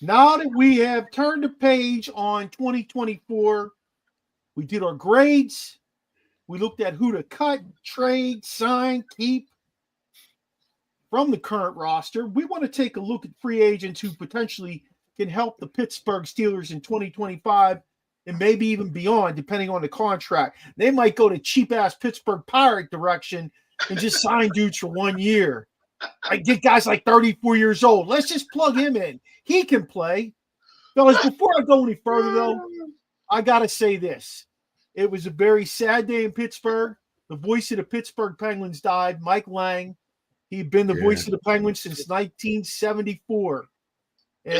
Now that we have turned the page on 2024, we did our grades. We looked at who to cut, trade, sign, keep from the current roster. We want to take a look at free agents who potentially can help the Pittsburgh Steelers in 2025 and maybe even beyond, depending on the contract. They might go to cheap-ass Pittsburgh Pirate direction and just sign dudes for 1 year. I get guys like 34 years old. Let's just plug him in. He can play. Fellas, before I go any further, though, I got to say this. It was a very sad day in Pittsburgh. The voice of the Pittsburgh Penguins died, Mike Lang. He'd been the voice of the Penguins since 1974. And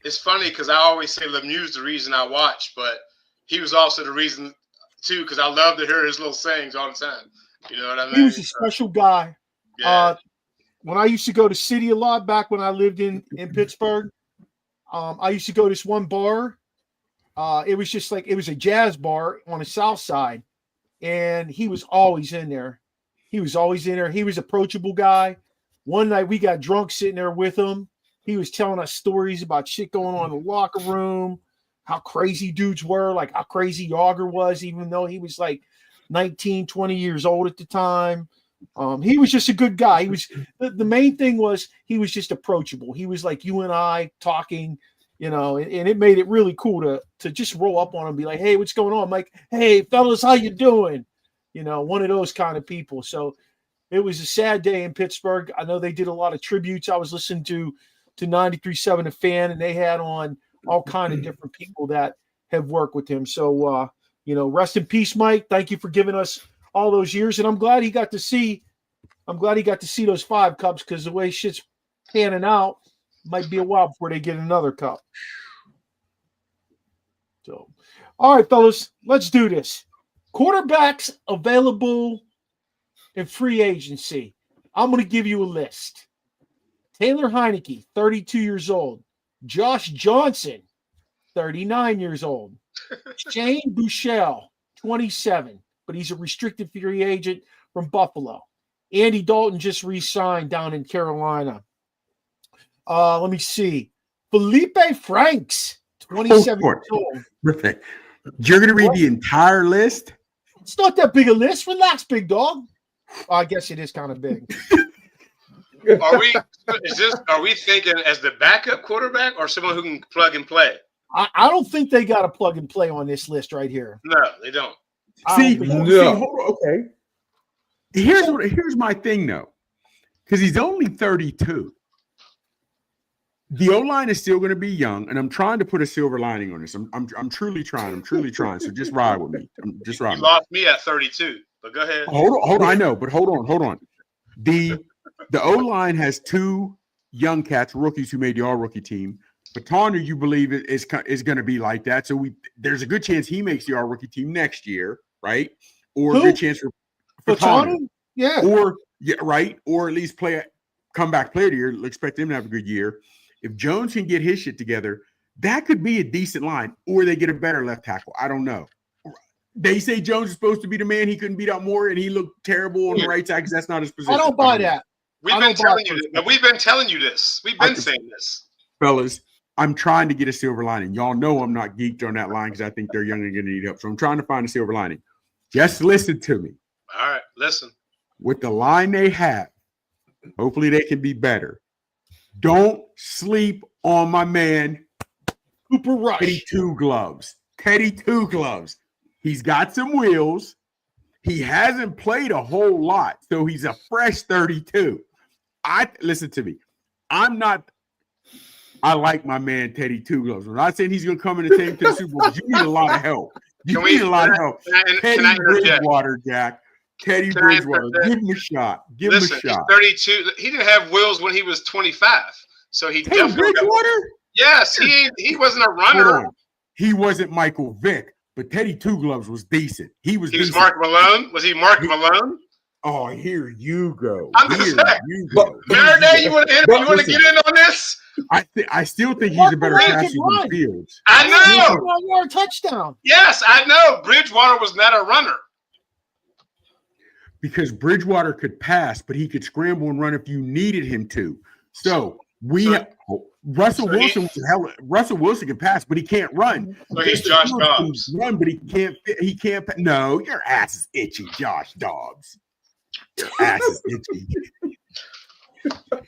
It's funny because I always say Lemieux's the reason I watch, but he was also the reason, too, because I love to hear his little sayings all the time. You know what I mean? He was a special guy. Yeah. When I used to go to City a lot back when I lived in Pittsburgh, I used to go to this one bar. It was just like, it was a jazz bar on the south side, and he was always in there. He was approachable guy. One night we got drunk sitting there with him. He was telling us stories about shit going on in the locker room, how crazy dudes were, like how crazy Yager was, even though he was like 19, 20 years old at the time. He was just a good guy. He was the main thing was he was just approachable. He was like you and I talking, you know, and it made it really cool to just roll up on him and be like, hey, what's going on? I'm like, hey, fellas, how you doing? You know, one of those kind of people. So it was a sad day in Pittsburgh. I know they did a lot of tributes. I was listening to 93.7 The Fan, and they had on all kind of different people that have worked with him. So, you know, rest in peace, Mike. Thank you for giving us all those years. And I'm glad he got to see those 5 cups, because the way shit's panning out, might be a while before they get another cup. So, all right, fellas, let's do this. Quarterbacks available in free agency. I'm going to give you a list. Taylor Heineke, 32 years old. Josh Johnson, 39 years old. Shane Buechele, 27, but he's a restricted free agent from Buffalo. Andy Dalton just re-signed down in Carolina. Let me see. Felipe Franks, 27 years old. Perfect. You're going to read the entire list? It's not that big a list. Relax, big dog. I guess it is kind of big. Are we thinking as the backup quarterback or someone who can plug and play? I don't think they got a plug and play on this list right here. No, they don't. Hold on, okay. Here's my thing though, because he's only 32. The O-line is still going to be young, and I'm trying to put a silver lining on this. I'm truly trying. I'm truly trying. So just ride with me. You lost me at 32, but go ahead. Hold on. I know, but hold on. The O-line has 2 young cats, rookies who made the all-rookie team. Patanu, you believe is going to be like that. So there's a good chance he makes the all-rookie team next year, right? Or a good chance for Patanu? Yeah. Or at least comeback player of the year. Expect him to have a good year. If Jones can get his shit together, that could be a decent line, or they get a better left tackle. I don't know. They say Jones is supposed to be the man. He couldn't beat out Moore, and he looked terrible on the right side because that's not his position. I don't buy that. We've been telling you this. We've been saying this. Fellas, I'm trying to get a silver lining. Y'all know I'm not geeked on that line because I think they're young and going to need help. So I'm trying to find a silver lining. Just listen to me. All right, listen. With the line they have, hopefully they can be better. Don't sleep on my man, Cooper Rush. Teddy Two Gloves. He's got some wheels. He hasn't played a whole lot, so he's a fresh 32. Listen to me. I like my man Teddy Two Gloves. I'm not saying he's going to come in and take him to the Super Bowl. You need a lot of help. Teddy Bridgewater, Jack. Teddy Bridgewater. Give him a shot. Listen, he's 32. He didn't have wheels when he was 25. So he Teddy Bridgewater? Yes, he wasn't a runner. He wasn't Michael Vick, but Teddy Two Gloves was decent. He was Mark Malone? Was he Mark Malone? Oh, here you go. I'm just saying. Marinette, you want to get in on this? I still think he's a better passer than Fields. I know. 1-yard touchdown. Yes, I know. Bridgewater was not a runner. Because Bridgewater could pass, but he could scramble and run if you needed him to. So Russell So Wilson Russell Wilson can pass, but he can't run. So he's Josh Fields can Dobbs. run, but he can't. No, your ass is itchy, Josh Dobbs. Your ass is itchy.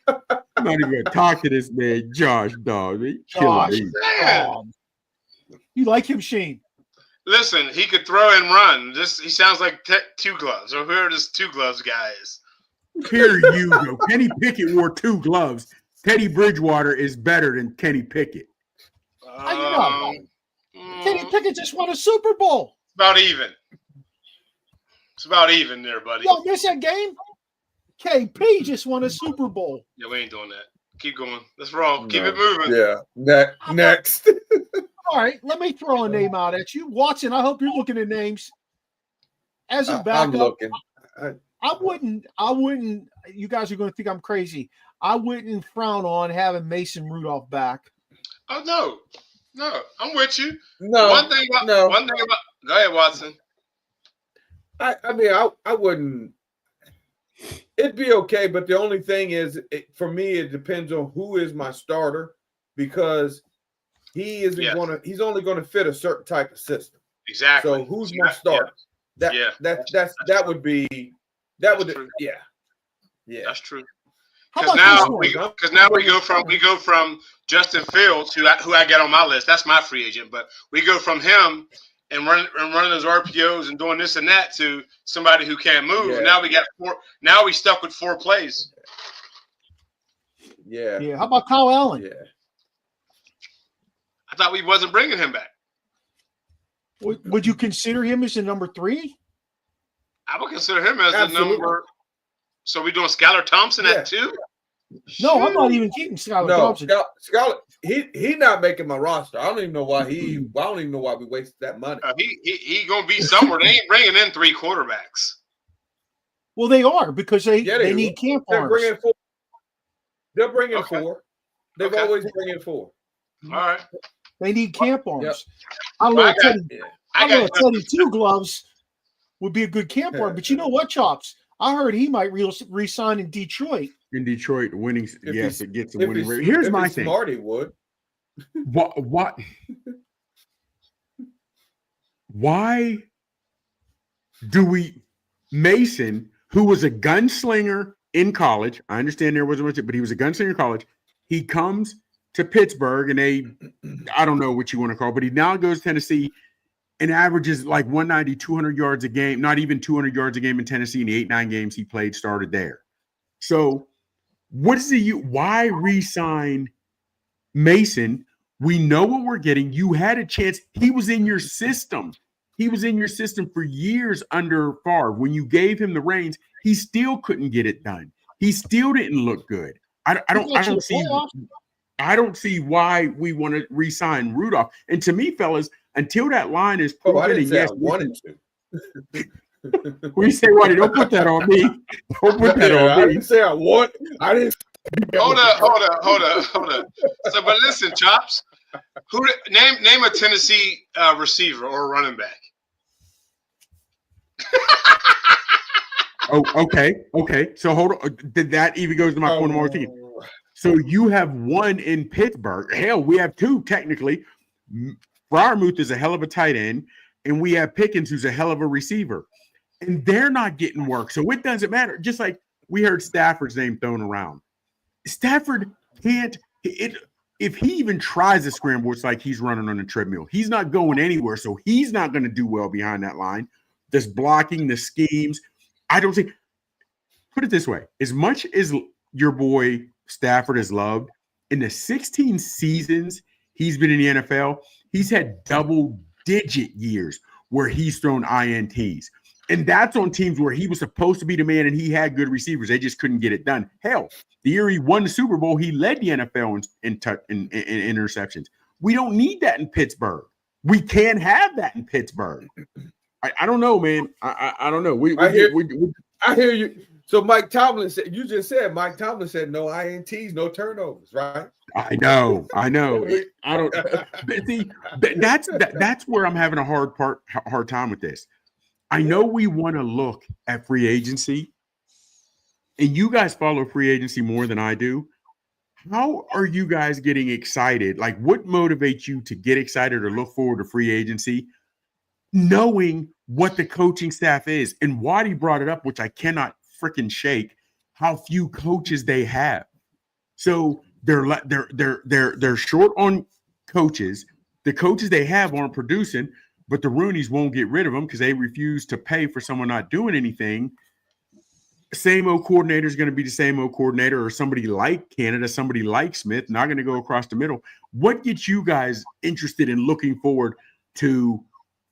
I'm not even gonna talk to this man, Josh Dobbs. Josh. Man. You like him, Shane? Listen, he could throw and run. He sounds like Two Gloves. Or whoever this Two Gloves guy is. Here you go. Kenny Pickett wore 2 gloves. Teddy Bridgewater is better than Kenny Pickett. How you know? Kenny Pickett just won a Super Bowl. About even. It's about even there, buddy. Y'all miss that game? KP just won a Super Bowl. Yeah, we ain't doing that. Keep going. Let's roll. Keep it moving. Yeah. Next. All right, let me throw a name out at you. Watson, I hope you're looking at names. As a I'm backup, looking. I wouldn't, you guys are going to think I'm crazy. I wouldn't frown on having Mason Rudolph back. Oh, no, I'm with you. No. One thing about, go ahead, Watson. I mean, I wouldn't. It'd be okay, but the only thing is, for me, it depends on who is my starter, because he isn't he's only going to fit a certain type of system. Exactly. So who's my starter? Yeah. That would be yeah. That's true. How Because about now we go from Justin Fields, who I got on my list. That's my free agent, but we go from him and running those RPOs and doing this and that to somebody who can't move. Yeah. And now we got 4. Now we stuck with 4 plays. Yeah. Yeah. How about Kyle Allen? Yeah. I thought we wasn't bringing him back. Would you consider him as a number 3? I would consider him as Absolutely. the number. So we doing Skylar Thompson at 2? No, I'm not even keeping Skylar Thompson. Skylar, he not making my roster. I don't even know why we wasted that money. He gonna be somewhere. They ain't bringing in 3 quarterbacks. Well, they are, because they need camp They're arms. bringing 4. They'll bring in Okay. 4. They've Okay. always bring in 4. All right. They need camp arms. Yep. I Well, know Teddy 2 gloves would be a good camp arm, but you know what, Chops? I heard he might re-sign in Detroit. In Detroit, winning. Yes, it gets a If winning he's- rate. Here's if my he's thing. smart, he would. What? Why do we Mason, who was a gunslinger in college? I understand there wasn't much, but he was a gunslinger in college. He comes to Pittsburgh, and I don't know what you want to call it, but he now goes to Tennessee and averages like 190, 200 yards a game, not even 200 yards a game in Tennessee in the 8-9 games he played, started there. So what is why re-sign Mason? We know what we're getting. You had a chance. He was in your system. He was in your system for years under Favre. When you gave him the reins, he still couldn't get it done. He still didn't look good. I don't see why we want to re-sign Rudolph. And to me, fellas, until that line is proven, I didn't say yes, I wanted to. we say, "What? Don't put that on me. Don't put that I on me." didn't say I want. I didn't. Hold up. So, but listen, Chops. Name a Tennessee receiver or running back. Oh, okay. So hold on. That even goes to my point more thing. So you have one in Pittsburgh. Hell, we have 2 technically. Freiermuth is a hell of a tight end, and we have Pickens, who's a hell of a receiver, and they're not getting work. So it doesn't matter. Just like we heard Stafford's name thrown around. Stafford can't. If he even tries to scramble, it's like he's running on a treadmill. He's not going anywhere, so he's not going to do well behind that line. This blocking, the schemes. I don't think. Put it this way: as much as your boy Stafford is loved, in the 16 seasons he's been in the NFL, he's had double-digit years where he's thrown INTs. And that's on teams where he was supposed to be the man and he had good receivers. They just couldn't get it done. Hell, the year he won the Super Bowl, he led the NFL in interceptions. We don't need that in Pittsburgh. We can't have that in Pittsburgh. I don't know, man. I don't know. I hear you. So Mike Tomlin said, Mike Tomlin said no INTs, no turnovers, right? I know. I don't see. That's where I'm having a hard time with this. I know we want to look at free agency, and you guys follow free agency more than I do. How are you guys getting excited? Like, what motivates you to get excited or look forward to free agency, knowing what the coaching staff is? And Waddy brought it up, which I cannot freaking shake, how few coaches they have. So they're short on coaches. The coaches they have aren't producing, but the Rooneys won't get rid of them because they refuse to pay for someone not doing anything. Same old coordinator is going to be the same old coordinator, or somebody like Canada, somebody like Smith, not going to go across the middle. What gets you guys interested in looking forward to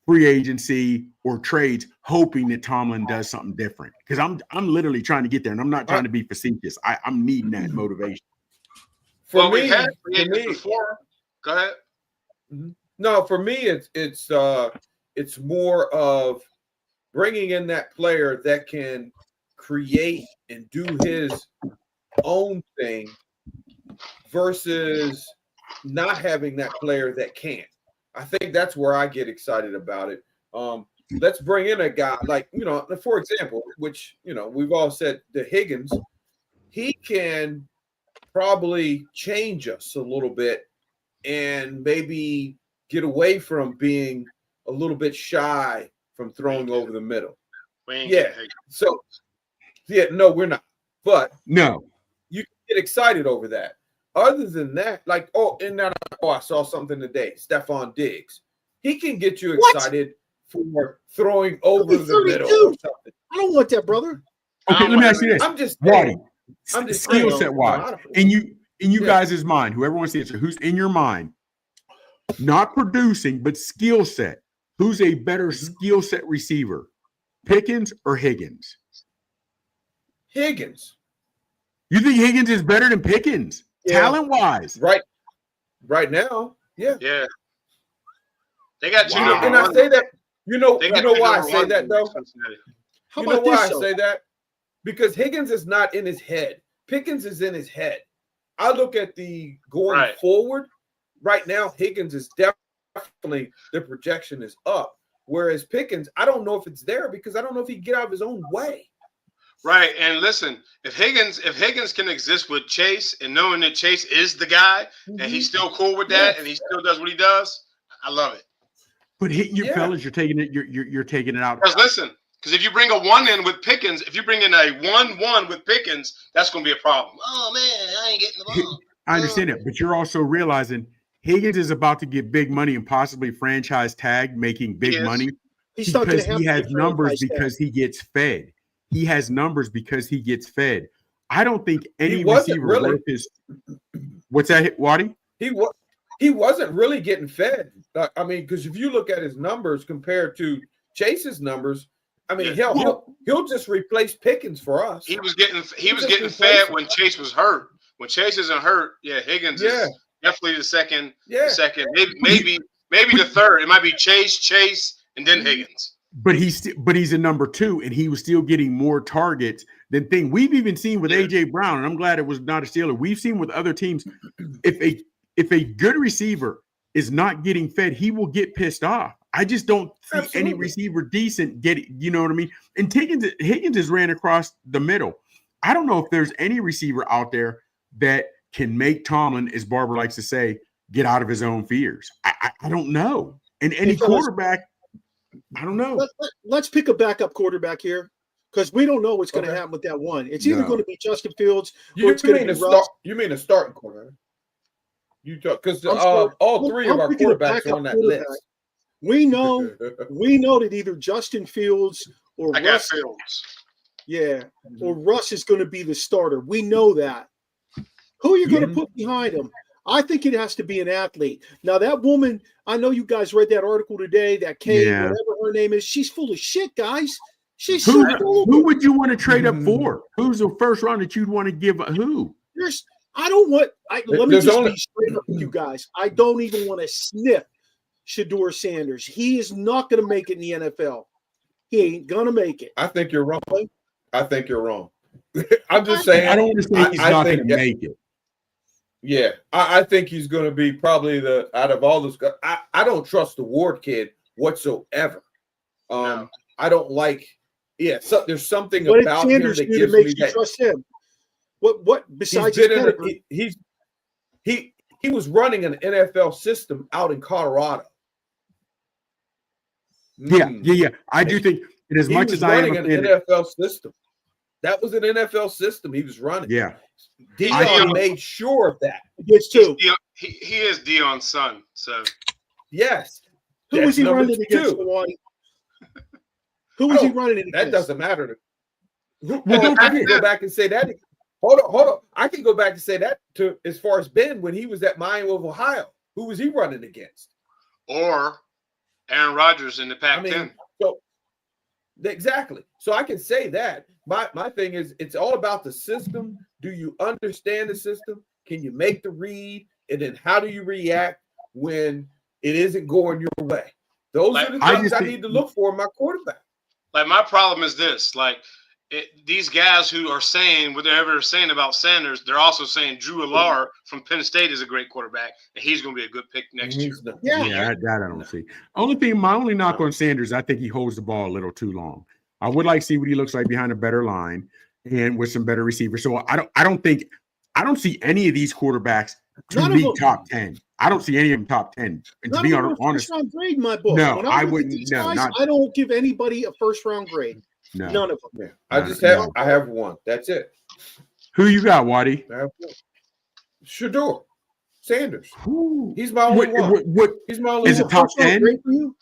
free agency or trades, hoping that Tomlin does something different? Because I'm literally trying to get there, and I'm not trying to be facetious. I'm needing that motivation. For we've me, had free agents before. Go ahead. no, for me, it's more of bringing in that player that can create and do his own thing versus not having that player that can't. I think that's where I get excited about it. Let's bring in a guy like, for example, which, we've all said, the Higgins, he can probably change us a little bit and maybe get away from being a little bit shy from throwing over the middle. Yeah. So, no, we're not. But no, you can get excited over that. Other than that, like, I saw something today. Stephon Diggs. He can get you excited for throwing over the middle or something. I don't want that, brother. Okay, let me ask you this. I'm just Waddy, saying. skill set wise, in you guys' mind, whoever wants to answer, who's in your mind, not producing, but skill set, who's a better skill set receiver, Pickens or Higgins? Higgins. You think Higgins is better than Pickens, talent-wise? Right now, yeah. Yeah. They got two. Wow. And I say that, you know why I say that, though? How You know about why this? I say that? Because Higgins is not in his head. Pickens is in his head. I look at the going forward. Right now, Higgins is definitely, the projection is up. Whereas Pickens, I don't know if it's there because I don't know if he can get out of his own way. Right. And listen, if Higgins can exist with Chase and knowing that Chase is the guy and he's still cool with that and he still does what he does, I love it. But fellas, you're taking it. You're taking it out. Because listen, because if you bring a 1 in with Pickens, if you bring in a 1-1 with Pickens, that's going to be a problem. Oh man, I ain't getting the ball. I understand it, but you're also realizing Higgins is about to get big money and possibly franchise tag, making big money because he has numbers because he gets fed. He has numbers because he gets fed. I don't think any receiver worth his. What's that, Waddy? He wasn't really getting fed. I mean, because if you look at his numbers compared to Chase's numbers, I mean, he'll just replace Pickens for us. He was getting fed when Chase was hurt. When Chase isn't hurt, Higgins is definitely the second. Yeah. The second, maybe the third. It might be Chase, and then Higgins. But he's a number 2, and he was still getting more targets than thing. We've even seen with AJ Brown, and I'm glad it was not a Steeler. We've seen with other teams, if a good receiver is not getting fed, he will get pissed off. I just don't see any receiver decent get it. You know what I mean? And Higgins has ran across the middle. I don't know if there's any receiver out there that can make Tomlin, as Barber likes to say, get out of his own fears. I don't know. And any quarterback, I don't know. Let's pick a backup quarterback here because we don't know what's going to happen with that one. It's either going to be Justin Fields or it's going to be Russ. You mean a starting quarterback? Because all three of our quarterbacks are on that list. We know that either Justin Fields or Russ, or Russ is going to be the starter. We know that. Who are you going to put behind him? I think it has to be an athlete. Now, that woman, I know you guys read that article today, that Kate, whatever her name is, she's full of shit, guys. She's who would you want to trade up for? Who's the first round that you'd want to give who? Let me just be straight up with you guys. I don't even want to sniff Shedeur Sanders. He is not going to make it in the NFL. He ain't going to make it. I think you're wrong. I'm just saying. I don't understand he's not going to make it. Yeah, I think he's going to be probably out of all this. I don't trust the Ward kid whatsoever. I don't like. Yeah, so there's something about Sanders him that gives me that. Trust him. What besides he's he was running an NFL system out in Colorado. Yeah. I do think, and as He much was as I running an understand NFL system. That was an NFL system he was running. yeah. Dion made sure of that. Gets two. He is Dion's son. So Yes. Who was he number running against? Milwaukee? Who was he running against? That doesn't matter. Well, don't I can forget- go back and say that. Hold on. I can go back and say that to as far as Ben when he was at Miami of Ohio. Who was he running against? or Aaron Rodgers in the Pac-10. So exactly. So I can say that. My thing is, it's all about the system. Do you understand the system? Can you make the read? And then how do you react when it isn't going your way? Those are the things I need to look for in my quarterback. Like, my problem is this: these guys who are saying whatever they're saying about Sanders, they're also saying Drew Allar from Penn State is a great quarterback, and he's going to be a good pick next year. Yeah, that I don't see. My only knock on Sanders, I think he holds the ball a little too long. I would like to see what he looks like behind a better line and with some better receivers. So I don't see any of these quarterbacks to be top 10. I don't see any of them top 10. And to be honest, first-round grade in my book. No, I wouldn't. No, I don't give anybody a first-round grade. No. None of them. Yeah. I have one. That's it. Who you got, Waddy? I have one. Shedeur Sanders. Ooh. He's my only one. What He's my only is one. it top 10? For you?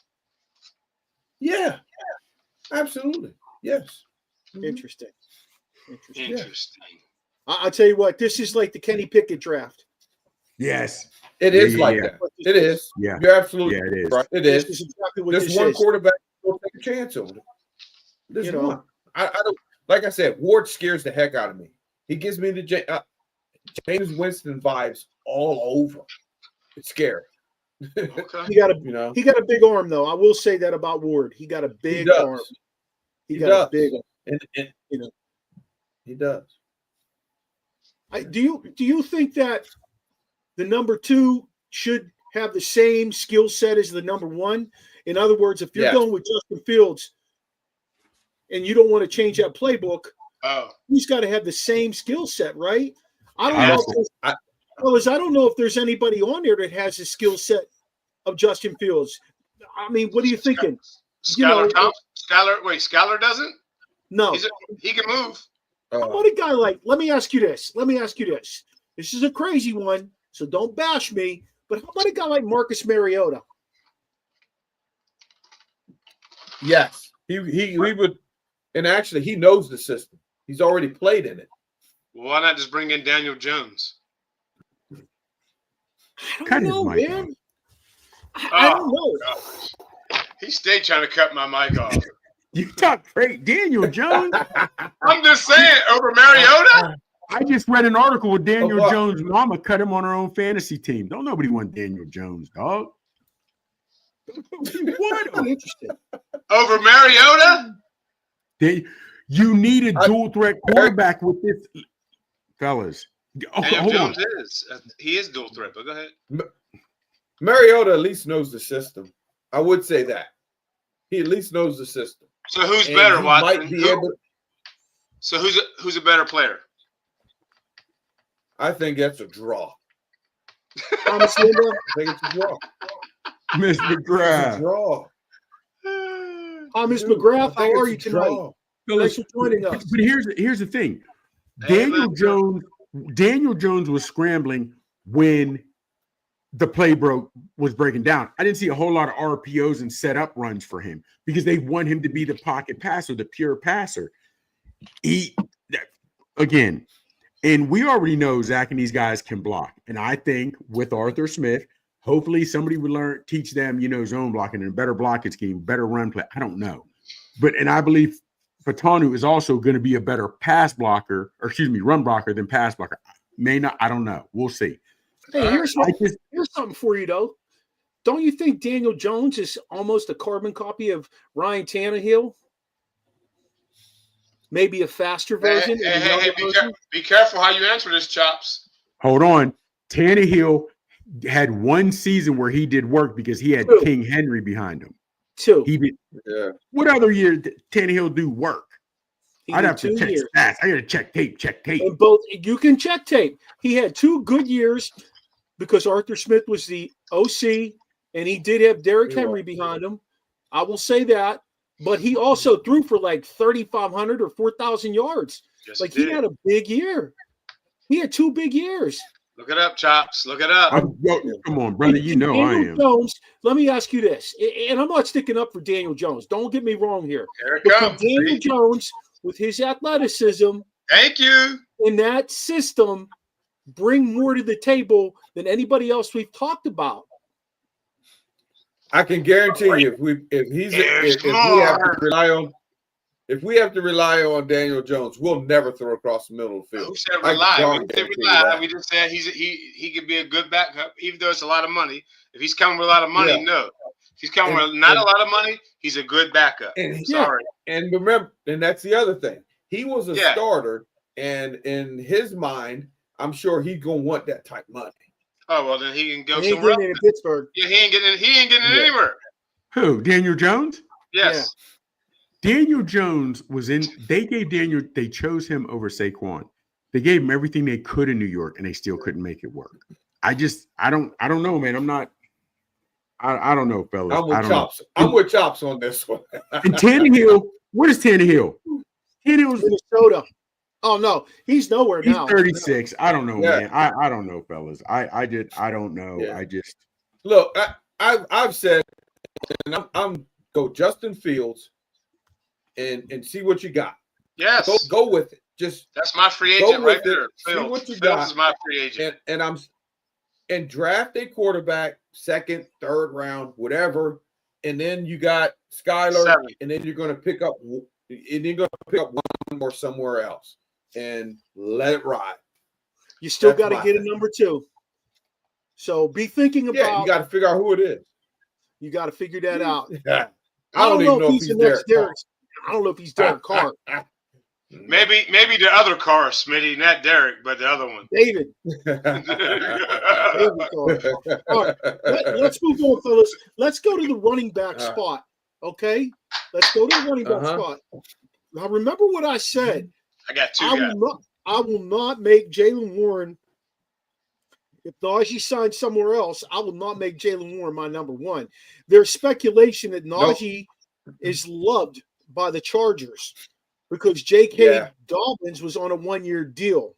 Yeah. Absolutely. Yes. Interesting. Interesting. I'll tell you what, this is like the Kenny Pickett draft. Yes. It is Yeah, like yeah. that. It is. Yeah. You're absolutely Yeah, it is. right. It This is. is exactly what This this one is. quarterback will take a chance on it. This You know. one. I don't, like I said, Ward scares the heck out of me. He gives me the James Winston vibes all over. It's scary. Okay. He got a You know, he got a big arm though. I will say that about Ward. He got a big does. arm. He He got does. a big arm. and You know. he does. Do you think that the number 2 should have the same skill set as the number 1? In other words, if you're Yes. going with Justin Fields and you don't want to change that playbook, Oh, he's got to have the same skill set, right? I don't I know. also- I don't know if there's anybody on there that has the skill set of Justin Fields. I mean, what are you thinking? Skylar Thompson. Skylar doesn't? No. He can move. How about a guy like, let me ask you this. This is a crazy one, so don't bash me. But how about a guy like Marcus Mariota? Yes. He would, and actually he knows the system. He's already played in it. Well, why not just bring in Daniel Jones? I Cut don't his know, mic man. I don't know. Gosh. He stayed trying to cut my mic off. You talk great, Daniel Jones. I'm just saying, over Mariota? I just read an article with Daniel what? Jones' mama cut him on her own fantasy team. Don't nobody want Daniel Jones, dog. What? Interesting. Over Mariota? You need a dual threat quarterback with this, fellas. Oh, Daniel hold on. Jones is. He is dual threat, but go ahead. Mariota at least knows the system. I would say that. He at least knows the system. So who's And better, he Watson? might be able. So who's a better player? I think that's a draw. Thomas Linda, I think it's a draw. Mr. It's a McGrath. draw. Thomas Dude, McGrath, I think how are it's you a draw. tonight? Thanks for joining us. But here's the thing. Hey, Daniel Jones was scrambling when the play was breaking down. I didn't see a whole lot of RPOs and set up runs for him because they want him to be the pocket passer, the pure passer. Again, and we already know Zach and these guys can block. And I think with Arthur Smith, hopefully somebody would teach them, zone blocking and a better blocking scheme, better run play. I don't know. And I believe Fatanu is also going to be a better run blocker than pass blocker. May not, I don't know. We'll see. Hey, here's something for you, though. Don't you think Daniel Jones is almost a carbon copy of Ryan Tannehill? Maybe a faster version. Hey, be careful how you answer this, Chops. Hold on. Tannehill had one season where he did work because he had King Henry behind him. 2. Yeah. What other year did Tannehill do work? I'd have to check years. stats. I got to check tape. And both, you can check tape. He had 2 good years because Arthur Smith was the OC and he did have Derrick He Henry was. behind him. I will say that. But he also threw for like 3,500 or 4,000 yards. Yes, Like he he did. had a big year. He had 2 big years. Look it up, Chops. Look it up. Come on, brother. You know I Daniel am. Jones, let me ask you this, and I'm not sticking up for Daniel Jones. Don't get me wrong here. Here it But can comes. Daniel See? Jones, with his athleticism Thank you. in that system, bring more to the table than anybody else we've talked about? I can guarantee you, if we have to rely on Daniel Jones, we'll never throw across the middle of the Who field. said I rely? can We didn't guarantee rely. that. We just said he could be a good backup, even though it's a lot of money. If he's coming with a lot of money, Yeah. no. If he's coming And- with not and- a lot of money, he's a good backup. And Sorry. And remember, and that's the other thing. He was a Yeah. starter, and in his mind, I'm sure he's gonna want that type of money. Oh well, then he can go He ain't somewhere getting else. it in Pittsburgh. Yeah, he ain't getting it. He ain't getting it Yeah. anywhere. Who? Daniel Jones? Yes. Daniel Jones was in. They chose him over Saquon. They gave him everything they could in New York, and they still couldn't make it work. I don't know, man. I'm not. I don't know, fellas. I'm with I don't know. Chops. I'm with Chops on this one. And Tannehill, what is Tannehill? Tannehill's Minnesota. Oh no, he's nowhere he's now. 36. I don't know, Yeah. man. I don't know, fellas. I don't know. Yeah. I just Look, I've said, and I'm go Justin Fields, and see what you got. Yes. Go with it. Just That's my free Go agent right with it. there. See Fields. what you Fields got. is my free agent. and draft a quarterback, second, third round, whatever, and then you got Skyler, 7. and then you're going to pick up one more somewhere else, and let it ride. You still That's got to my get a thing. number 2. So be thinking Yeah, about. you got to figure out who it is. You got to figure that out. I I don't know if he's the next Derek Derek. I don't know if he's Derek Carr. Carr. Maybe the other Carr, Smitty, not Derek, but the other one. David. David Carr. All right, let's move on, fellas. Let's go to the running back spot. Okay, let's go to the running back spot. Now, remember what I said. I got 2 I guys. will not make Jalen Warren. If Najee signs somewhere else, I will not make Jalen Warren my number 1. There's speculation that Najee is loved by the Chargers because J.K. Dobbins was on a 1-year deal.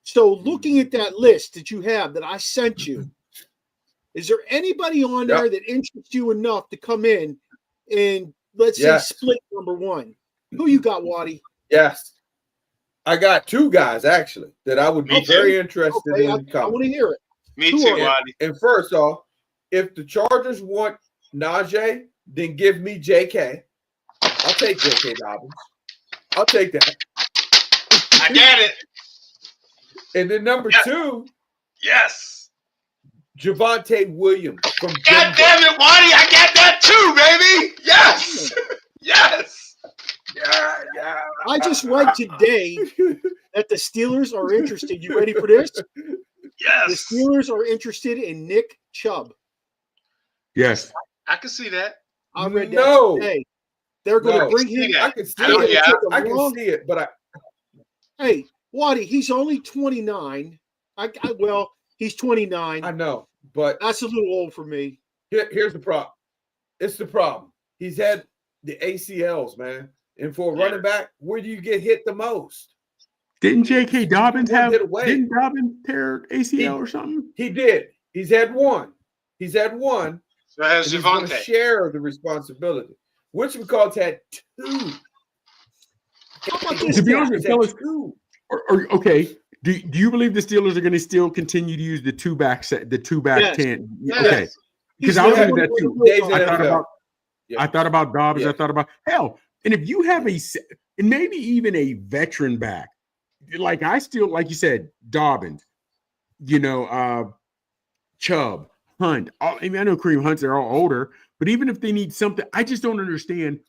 So looking at that list that you have that I sent you, is there anybody on there that interests you enough to come in and, let's say, split number 1? Who you got, Waddy? Yes. I got 2 guys, actually, that I would be very interested in I coming. want to hear it. Me Who too, are- Waddy. And first off, if the Chargers want Najee, then give me JK. I'll take JK Dobbins. I'll take that. I get it. And then number Yes. 2, Yes. Javonte Williams from God Denver. damn it, Waddy. I got that too, baby. Yes. Yes. Yeah. I just read today that the Steelers are interested. You ready for this? The Yes. Steelers are interested in Nick Chubb. yes. I can see that. I read that No. today. They're going to No. bring him. I can see I don't- it. yeah, I can see it, but Hey, Waddy, he's only 29. Well, he's 29. I know. But That's a little old for me. here's the problem. It's the problem. He's had the ACLs, man. And for a running back, where do you get hit the most? Didn't J.K. Dobbins One have? hit away. Didn't Dobbins tear ACL or something? He did. He's had one. So has And he's going to Javonte. share the responsibility. Which McCall's had 2. How about this? To be honest He's with you, had fellas, 2. okay. Do you believe the Steelers are going to still continue to use the 2-back set, the 2-back Yes. 10? Yes. Okay, because He's I was never looking at that gonna too. win a Days football in I thought NFL. about Yeah. I thought about Dobbins. Yeah. I thought about hell. And if you have and maybe even a veteran back, like you said, Dobbins, Chubb, Hunt. I know Kareem Hunt's, they're all older, but even if they need something, I just don't understand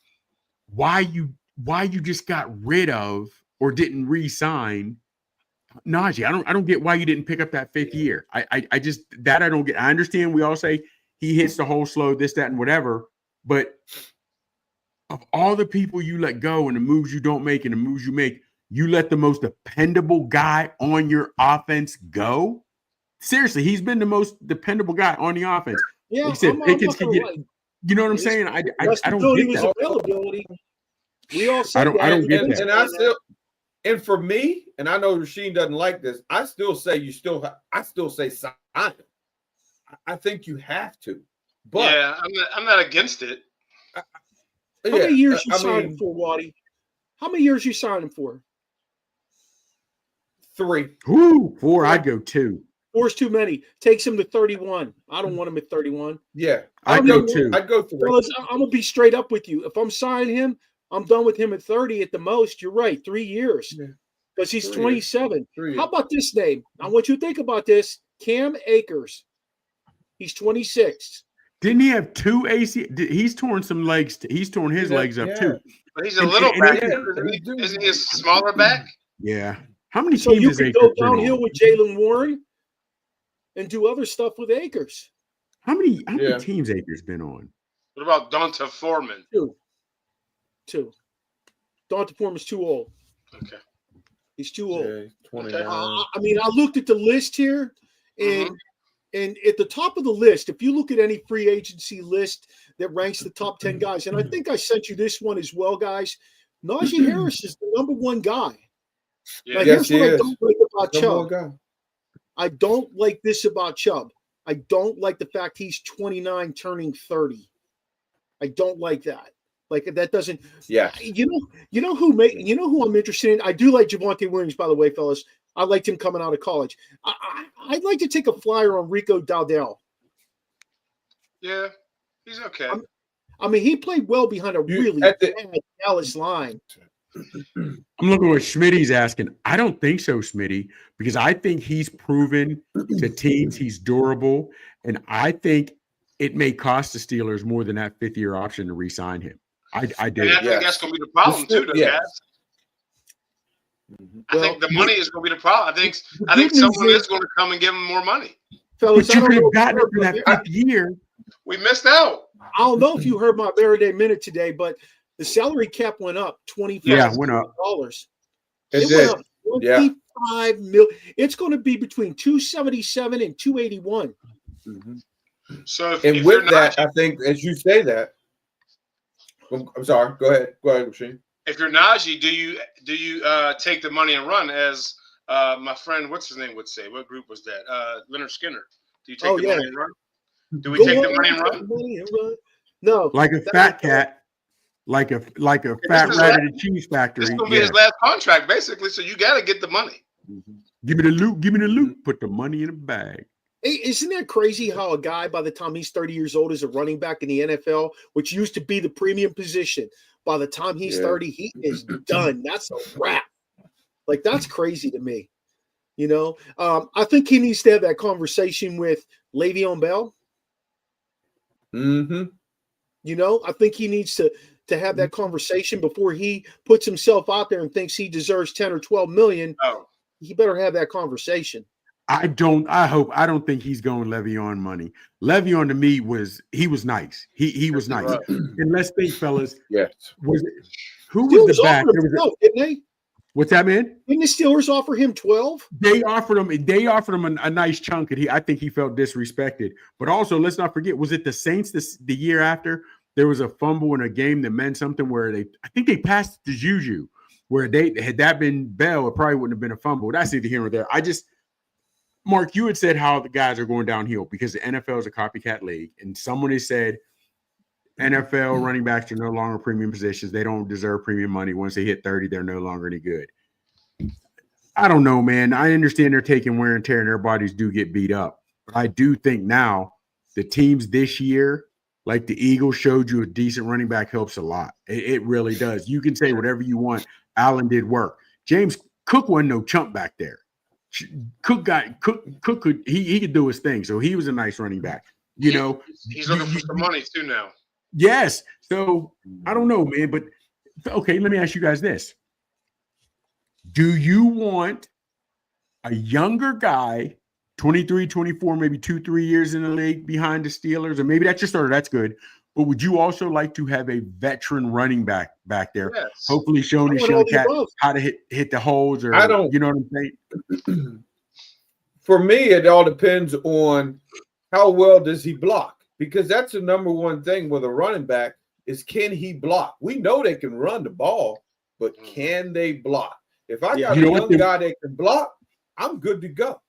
why you just got rid of or didn't re-sign Najee. I don't get why you didn't pick up that 5th year. I just that I don't get. I understand we all say he hits the hole slow, this, that, and whatever, but of all the people you let go and the moves you don't make and the moves you make, you let the most dependable guy on your offense go. seriously, he's been the most dependable guy on the offense. Yeah, Like I said, I'm Pickens not can gonna get. lie. You know what I'm His saying? I don't ability get was that. availability. We all said I don't that. get and, that. and I still, and for me, and I know Rasheem doesn't like this. I still say I still say sign him. I think you have to. But yeah, I'm not against it. How many years you signed him mean, for, Waddy? How many years you signed him for? 3. Ooh, 4, I'd go 2. 4's too many. Takes him to 31. I don't want him at 31. Yeah, I'd go go 2. I'd go 3. Fellas, I'm gonna be straight up with you. If I'm signing him, I'm done with him at 30 at the most. You're right, 3 years. Yeah. Because he's 3 years. 27. 3 How years. about this name? I want you to think about this. Cam Akers. He's 26. Didn't he have 2 AC? He's torn some legs. He's torn his legs up too. But he's a And- little and back. it- Isn't he a smaller back? Yeah. How many So teams you has could Akers go been downhill on? with Jalen Warren and do other stuff with Akers. How many Yeah. teams Akers been on? What about Donta Foreman? Two. Donta Foreman's too old. Okay. He's too old. Yeah, 29. I mean, I looked at the list here, and at the top of the list, if you look at any free agency list that ranks the top 10 guys, and I think I sent you this one as well, guys. Najee Harris is the number one guy. Yeah. Now, Yes, here's what he I is. don't like about Number one Chubb. guy. I don't like this about Chubb. I don't like the fact he's 29 turning 30. I don't like that. Like that doesn't. Yeah. You know who I'm interested in. I do like Javonte Williams, by the way, fellas. I liked him coming out of college. I'd like to take a flyer on Rico Dowdell. Yeah, he's okay. I mean, he played well behind a really at the- bad Dallas line. I'm looking at what Schmitty's asking. I don't think so, Schmitty, because I think he's proven to teams he's durable, and I think it may cost the Steelers more than that 5th-year option to re-sign him. I do. And I think Yes. that's going to be the problem too, though, Yes. guys. I Well, think the money is going to be the problem. I think good someone news is going to come and give him more money. Fellas, But I you don't could know have if gotten you it for heard that my- 5th year. We missed out. I don't know if you heard my Verde minute today, but the salary cap went up $25 Yeah, went up. dollars. It It did. went up Yeah. 25 million. It's going to be between 277 and 281. So if And you're with not, that, I think as you say that, I'm sorry. Go ahead. Go ahead, Machine. if you're Najee, do you take the money and run as my friend, what's his name, would say? What group was that? Leonard Skinner. Do you take Oh, the yeah. money and run? Do we Go take the on, money and take run? the money and run. No. Like a fat cat, like a fat is rat at a cheese factory. This is going to be Yeah. his last contract, basically. So you got to get the money. Give me the loot. Give me the loot. Put the money in a bag. Hey, isn't that crazy how a guy by the time he's 30 years old is a running back in the NFL, which used to be the premium position, by the time he's Yeah. 30, he is done. That's a wrap. Like, that's crazy to me. You know, I think he needs to have that conversation with Le'Veon Bell. Mm-hmm. You know, I think he needs to have that conversation before he puts himself out there and thinks he deserves 10 or 12 million. Oh, He better have that conversation. I don't think he's going Le'Veon money. Le'Veon to me was nice. He was nice. Right. And let's think, fellas, Yes. who Steelers was the back? offered There him was 12, didn't they? what's that, man? Didn't the Steelers offer him 12? They offered him a nice chunk, and I think he felt disrespected. But also, let's not forget, was it the Saints the year after? There was a fumble in a game that meant something where I think they passed to Juju, where had that been Bell, it probably wouldn't have been a fumble. That's either here or there. Mark, you had said how the guys are going downhill because the NFL is a copycat league, and someone has said NFL running backs are no longer premium positions. They don't deserve premium money. Once they hit 30, they're no longer any good. I don't know, man. I understand they're taking wear and tear and their bodies do get beat up. But I do think now the teams this year, like the Eagles showed you a decent running back helps a lot. It really does. You can say whatever you want. Allen did work. James Cook wasn't no chump back there. Cook could he could do his thing. So he was a nice running back. You know, he's looking for some money too now. yes. So I don't know, man. But okay, let me ask you guys this. Do you want a younger guy, 23, 24, maybe 2-3 years in the league behind the Steelers? Or maybe that's your starter. That's good. But would you also like to have a veteran running back there? Yes. Hopefully showing I his want all young the cat above. how to hit the holes, or I don't- you know what I'm saying? for me, it all depends on how well does he block, because that's the number one thing with a running back is, can he block? We know they can run the ball, but can they block? If I got a young guy that can block, I'm good to go.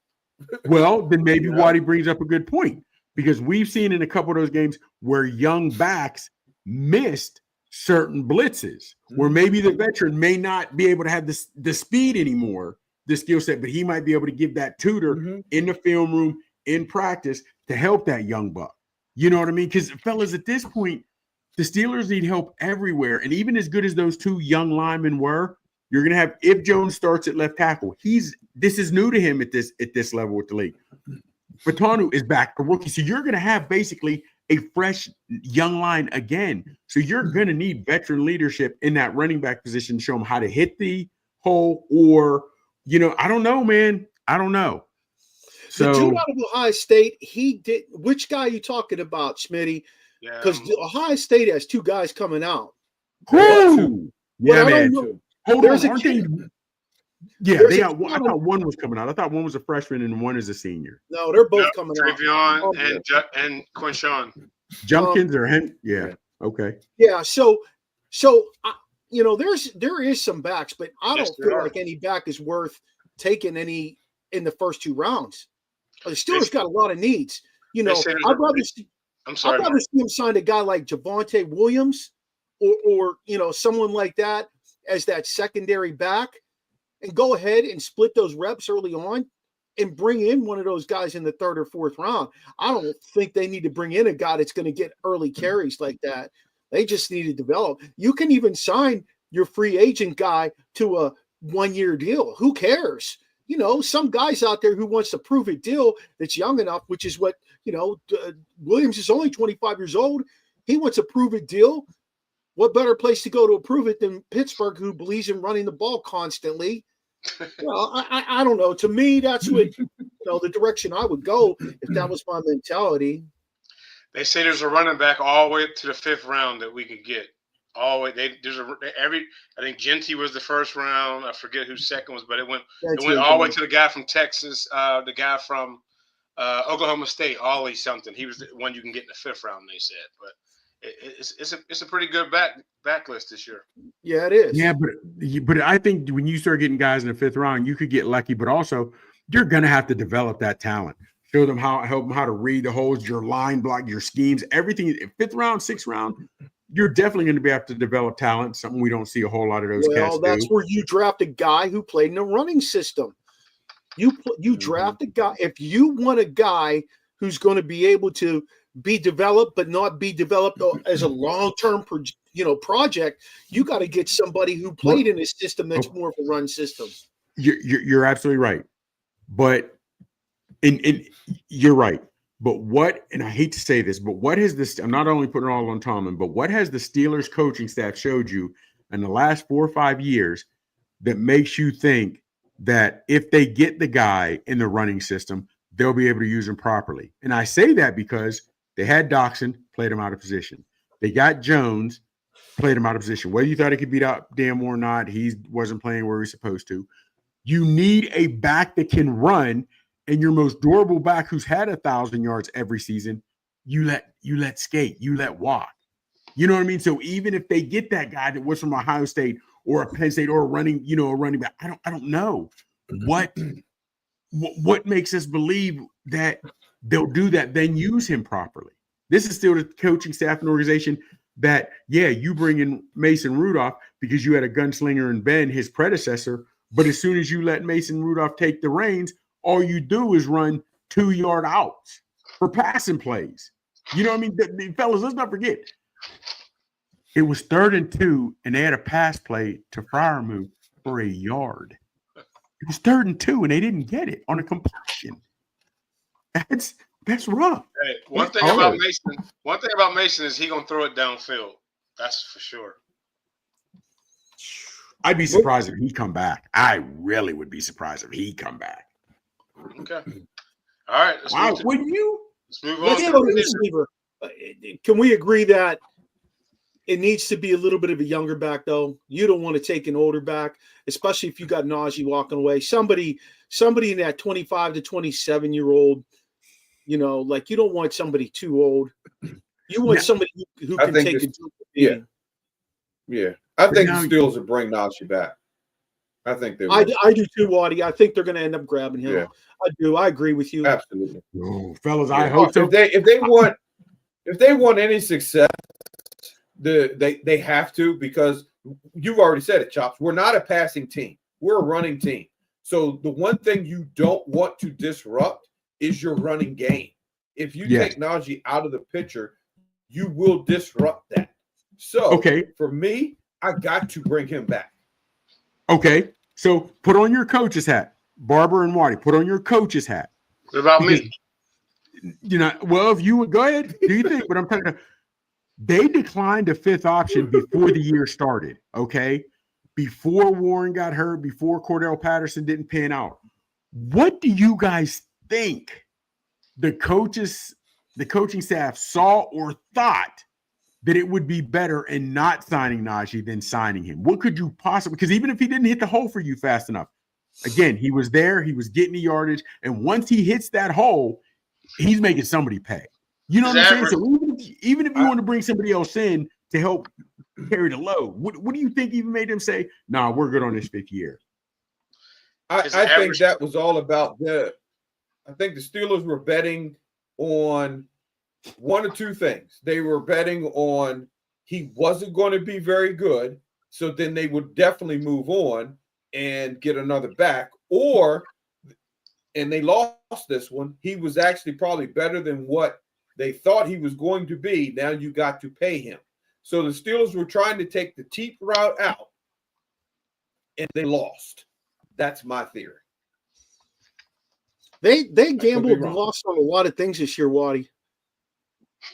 Well, then maybe Waddy brings up a good point, because we've seen in a couple of those games where young backs missed certain blitzes, where maybe the veteran may not be able to have the speed anymore, the skill set, but he might be able to give that tutor in the film room, in practice, to help that young buck. You know what I mean? Because, fellas, at this point, the Steelers need help everywhere. And even as good as those two young linemen were, you're going to have, if Jones starts at left tackle, this is new to him at this level with the league. Fatanu is back, a rookie. So you're going to have basically a fresh young line again. So you're going to need veteran leadership in that running back position to show them how to hit the hole, or, I don't know, man. I don't know. So, the dude out of Ohio State, he did. Which guy are you talking about, Smitty? Because Ohio State has two guys coming out. Who? Yeah, man. Hold There's on. a kid. They got one. I thought one was coming out. I thought one was a freshman and one is a senior. No, they're both coming out. Trevion and Quinshawn. Jumpkins or Hen? Yeah. Okay. Yeah. So there is some backs, but I don't feel like any back is worth taking any in the first two rounds. The Steelers got a lot of needs. I'd rather see him sign a guy like Javonte Williams or someone like that as that secondary back, and go ahead and split those reps early on and bring in one of those guys in the third or fourth round. I don't think they need to bring in a guy that's going to get early carries like that. They just need to develop. You can even sign your free agent guy to a 1-year deal. Who cares? Some guys out there who wants to prove it deal that's young enough, which is what, Williams is only 25 years old. He wants a prove it deal. What better place to go to approve it than Pittsburgh, who believes in running the ball constantly? I don't know. To me, that's what, the direction I would go if that was my mentality. They say there's a running back all the way up to the 5th round that we could get. All the way. I think Genty was the first round. I forget who second was, but it went all the way to the guy from Texas, the guy from Oklahoma State, Ollie something. He was the one you can get in the 5th round, they said. But it's a pretty good backlist this year. Yeah, it is. Yeah, but I think when you start getting guys in the 5th round, you could get lucky, but also you're going to have to develop that talent. Show them help them how to read the holes, your line block, your schemes, everything. 5th round, 6th round, you're definitely going to have to develop talent, something we don't see a whole lot of those cats do. That's where you draft a guy who played in a running system. You draft a guy. If you want a guy who's going to be able to be developed but not be developed as a long-term project, you got to get somebody who played in a system that's more of a run system. You're absolutely right. But and you're right. But what, and I hate to say this, but what has this, I'm not only putting it all on Tomlin, but what has the Steelers coaching staff showed you in the last 4 or 5 years that makes you think that if they get the guy in the running system, they'll be able to use him properly? And I say that because they had Doxson, played him out of position. They got Jones, played him out of position. Whether you thought he could beat out Dan Moore or not, he wasn't playing where he's supposed to. You need a back that can run. And your most durable back, who's had 1,000 yards every season, you let skate, you let walk. You know what I mean? So even if they get that guy that was from Ohio State or a Penn State or a running back, I don't know what makes us believe that they'll do that, then use him properly. This is still the coaching staff and organization that, you bring in Mason Rudolph because you had a gunslinger in Ben, his predecessor, but as soon as you let Mason Rudolph take the reins, all you do is run 2-yard outs for passing plays. You know what I mean? Fellas, let's not forget. It was 3rd and 2, and they had a pass play to Freiermuth for 1 yard. It was 3rd and 2, and they didn't get it on a completion. That's rough. Hey, one thing about Mason is he's gonna throw it downfield. That's for sure. I'd be surprised if he come back. I really would be surprised if he come back. Okay. All right. Let's move on. Let's go to receiver. Can we agree that it needs to be a little bit of a younger back, though? You don't want to take an older back, especially if you got Najee walking away. Somebody somebody in that 25 to 27-year-old, you know, like you don't want somebody too old. You want somebody who can take a jump. Yeah. I think the now- Steelers will bring Najee back. I think they will. I do too, Waddy. I think they're going to end up grabbing him. Yeah. I do. I agree with you. Absolutely. Oh, fellas, Yeah. I hope so. If they want any success, they have to, because you've already said it, Chops. We're not a passing team. We're a running team. So the one thing you don't want to disrupt is your running game. If you take Najee out of the picture, you will disrupt that. So for me, I got to bring him back. Okay. So put on your coach's hat. Barber and Waddy, put on your coach's hat. What about me? You know, well, if you would go ahead, do you think? But I'm telling you, they declined a fifth option before the year started. Okay. Before Warren got hurt, before Cordell Patterson didn't pan out. What do you guys think the coaching staff saw or thought that it would be better in not signing Najee than signing him? What could you possibly, because even if he didn't hit the hole for you fast enough, again, he was there, he was getting the yardage, and once he hits that hole, he's making somebody pay. You know what I'm saying? So even if you want to bring somebody else in to help carry the load, what do you think even made them say, nah, we're good on this fifth year? I think that was all about I think the Steelers were betting on one or two things. They were betting on he wasn't going to be very good, so then they would definitely move on and get another back, and they lost this one. He was actually probably better than what they thought he was going to be. Now you got to pay him. So the Steelers were trying to take the cheap route out, and they lost. That's my theory. They gambled and lost on a lot of things this year, Waddy.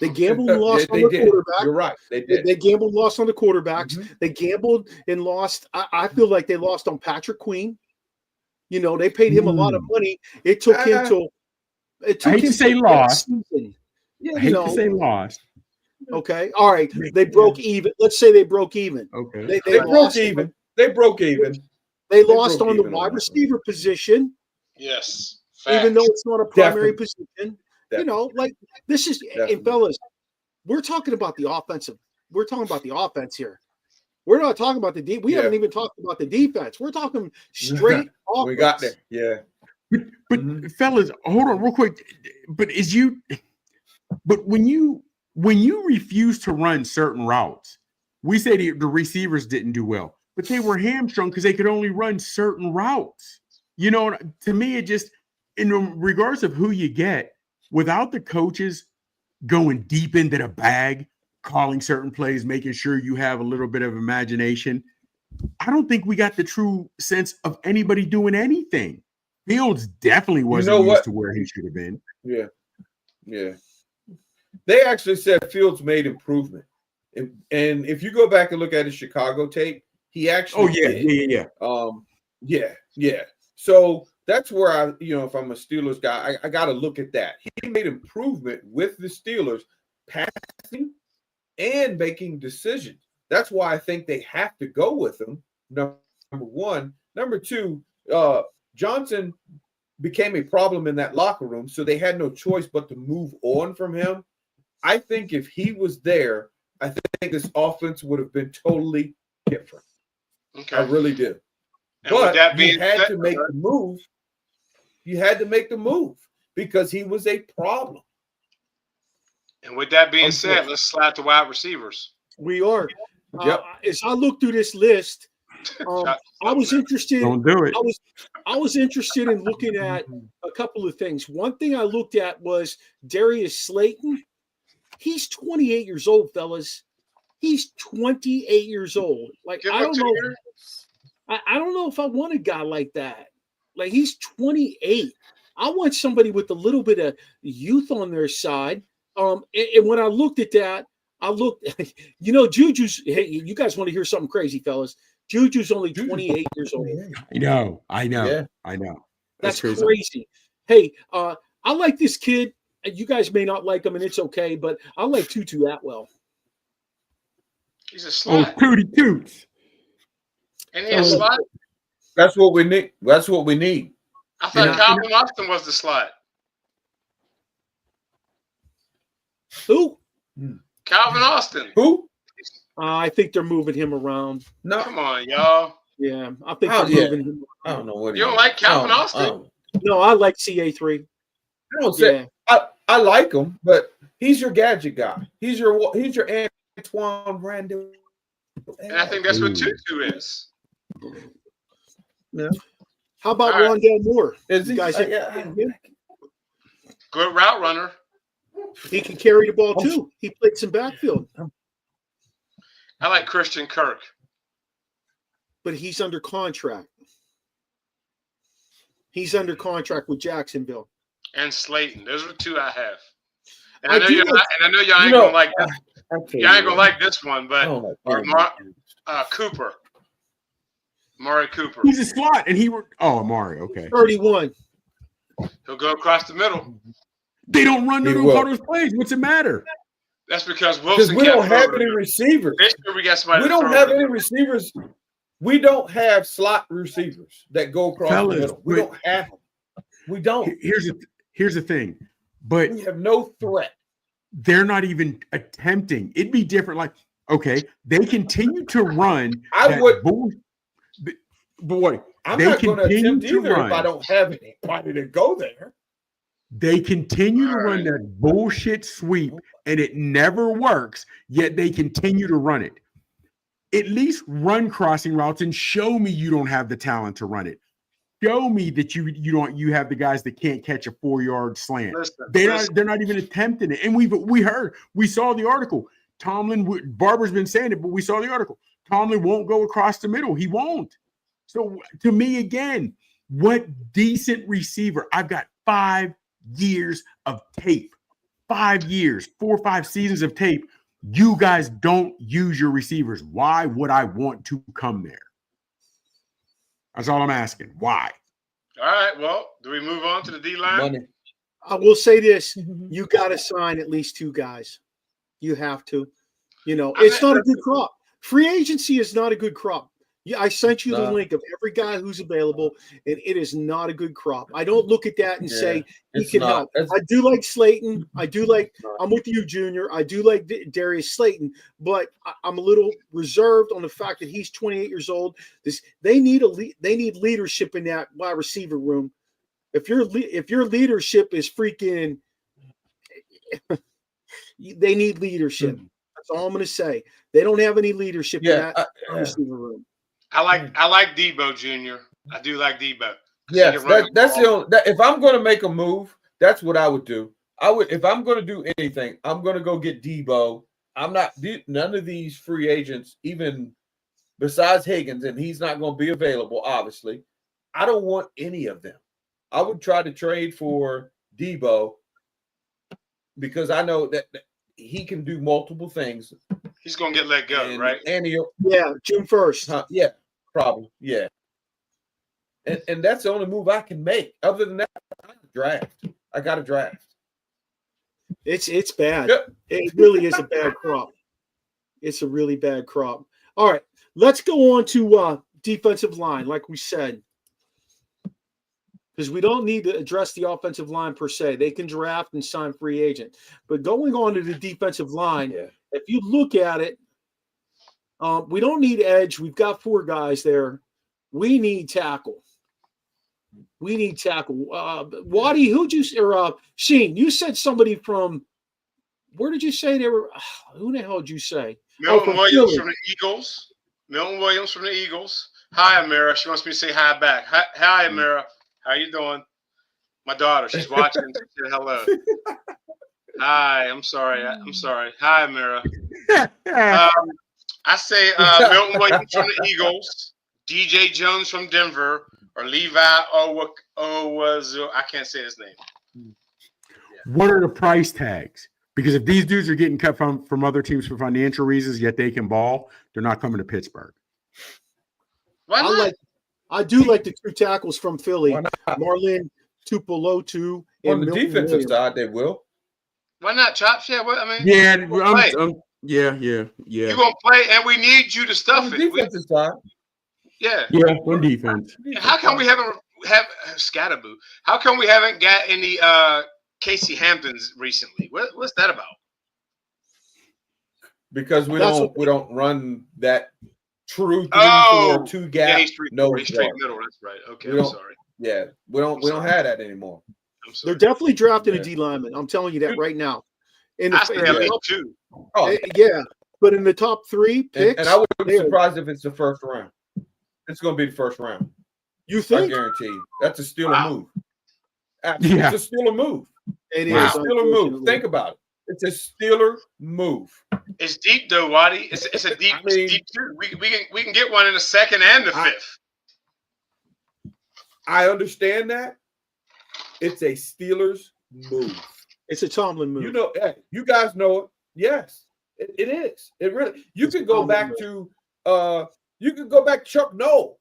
They gambled and lost on the quarterback. You're right. They did. They gambled and lost on the quarterbacks. Mm-hmm. They gambled and lost. I feel like they lost on Patrick Queen. You know, they paid him a lot of money. It took him to. It took I hate to say lost. Yeah, I hate to say lost. Okay. All right. They broke even. Let's say they broke even. Okay. They broke even. They broke even. They lost on the wide receiver position. Yes. Facts. Even though it's not a primary position. You know, like this is, and fellas, we're talking about the offensive. We're talking about the offense here. We're not talking about the deep. We haven't even talked about the defense. We're talking straight offense. We got there. Yeah. But fellas, hold on real quick. But when you refuse to run certain routes, we say the receivers didn't do well, but they were hamstrung because they could only run certain routes. You know, to me, it just, in regards of who you get, without the coaches going deep into the bag, calling certain plays, making sure you have a little bit of imagination, I don't think we got the true sense of anybody doing anything. Fields definitely wasn't used to where he should have been. Yeah. Yeah. They actually said Fields made improvement. And if you go back and look at his Chicago tape, he actually Yeah. So that's where if I'm a Steelers guy, I got to look at that. He made improvement with the Steelers, passing and making decisions. That's why I think they have to go with him. Number one. Number two, Johnson became a problem in that locker room, so they had no choice but to move on from him. I think if he was there, I think this offense would have been totally different. Okay. I really do. And but you had to make the move. You had to make the move because he was a problem. And with that being said, let's slide to wide receivers. We are. As I look through this list, I was interested. Don't do it. I was interested in looking at a couple of things. One thing I looked at was Darius Slayton. He's 28 years old, fellas. He's 28 years old. Like, I don't know. I don't know if I want a guy like that. Like, he's 28. I want somebody with a little bit of youth on their side. And when I looked at that, Juju's. Hey, you guys want to hear something crazy, fellas? Juju's only 28 years old. I know. Yeah. I know. That's crazy. Hey, I like this kid. You guys may not like him, and it's okay, but I like Tutu Atwell. He's a slot. Oh, Tootie Toots. And he's a slot. That's what we need. That's what we need. I thought Calvin Austin was the slot. Who? Calvin Austin. Who? I think they're moving him around. No, Come on, y'all. Yeah, I think Oh, they're yeah. moving him. I don't know what. You don't like Calvin Austin? No, I like CA3. I don't say I like him, but he's your gadget guy. He's your Antoine Randall. And I think that's what Tutu is. Yeah. How about All right. Rondell Moore? Is You he? guys Good route runner. he can carry the ball too. He played some backfield, I like Christian Kirk. but he's under contract. He's under contract with Jacksonville. And Slayton. Those are the two I have. And I I know do you're like- not, and I know y'all ain't gonna like this. Y'all ain't gonna like like this one, but Cooper. Amari Cooper. He's a slot, and Amari. Okay, 31. He'll go across the middle. they don't run He no will. call those plays. What's the matter? That's because because Wilson we can't don't throw have it. any receivers. This year we got somebody. We to don't throw have it. any receivers. We don't have slot receivers that go across Fellas, the middle. We but- don't have them. We don't. Here's the thing, but We have no threat. they're not even attempting. It'd be different. Like, okay, they continue to run. I that would- boy, I'm they not going to continue attempt to either run. if I don't have anybody to go there. They continue to All run right. that bullshit sweep, and it never works. Yet they continue to run it. At least run crossing routes and show me you don't have the talent to run it. Show me that you have the guys that can't catch a 4-yard slant. Listen, They're not even attempting it. And we saw the article. Barber's been saying it, but we saw the article. Tomlin won't go across the middle. He won't. So to me, again, what decent receiver? I've got 5 years of tape. 5 years, 4 or 5 seasons of tape. You guys don't use your receivers. Why would I want to come there? That's all I'm asking. Why? All right. Well, do we move on to the D line? Money. I will say this: you got to sign at least 2 guys. You have to. It's not a good crop. Free agency is not a good crop. Yeah, I sent you the link of every guy who's available, and it is not a good crop. I don't look at that and say he it's can not. help. It's- I do like Slayton. I do like. I'm with you, Junior. I do like Darius Slayton, but I'm a little reserved on the fact that he's 28 years old. They need leadership in that wide receiver room. If your leadership is freaking, they need leadership. That's all I'm going to say. They don't have any leadership in that receiver room. I like Debo Jr. I do like Debo. Yes, that's the only. If I'm going to make a move, that's what I would do. If I'm going to do anything, I'm going to go get Debo. I'm not none of these free agents, even besides Higgins, and he's not going to be available. Obviously, I don't want any of them. I would try to trade for Debo because I know that he can do multiple things. He's gonna get let go, right? And he'll, June 1st. yeah, probably, yeah. And that's the only move I can make. Other than that, I got to draft. It's bad. Yep. It really is a bad crop. It's a really bad crop. All right, let's go on to defensive line, like we said, because we don't need to address the offensive line per se. They can draft and sign free agent. But going on to the defensive line, if you look at it, we don't need edge. We've got 4 guys there. We need tackle. Waddy, Sheen, you said somebody from, where did you say they were? Who the hell did you say? Milton Williams Philly. from the Eagles. Milton Williams from the Eagles. Hi, Amira. She wants me to say hi back. Hi, Amira. How you doing? My daughter. She's watching. She said hello. Hi. I'm sorry. Hi, Amira. I say Milton Williams from the Eagles, DJ Jones from Denver, or Levi Owazu. I can't say his name. What are the price tags? Because if these dudes are getting cut from other teams for financial reasons, yet they can ball, they're not coming to Pittsburgh. Why not? I do like the 2 tackles from Philly, Marlon Tupelotu and On the Milton defensive Williams. side, they will. Why not, Chops? Yeah, what I mean. Yeah, Yeah. yeah. You're gonna play, and we need you to On stuff the it. defensive side. Yeah. Yeah, on defense. How come we haven't have Scatterboo? How come we haven't got any Casey Hamptons recently? What's that about? Because we That's don't run that true 3-4 2 gap. Yeah, he's straight no middle. That's right. Okay, I'm sorry. Yeah, we don't have that anymore. They're definitely drafting a D lineman. I'm telling you that right now. In I say at least top, 2. Oh, yeah, but in the top 3 picks, and I wouldn't be surprised if it's the first round. It's going to be the first round. You I think? guarantee you. That's a Steeler move. Yeah. It's a Steeler move. It It's is a Steeler move. Think about it. It's a Steeler move. It's deep though, Waddy. It's a deep, it's deep too. We can get one in the 2nd and the 5th. I understand that. It's a Steelers move. It's a Tomlin move. You know, hey, you guys know it. Yes, it is. It really. You can go back to Chuck Noll.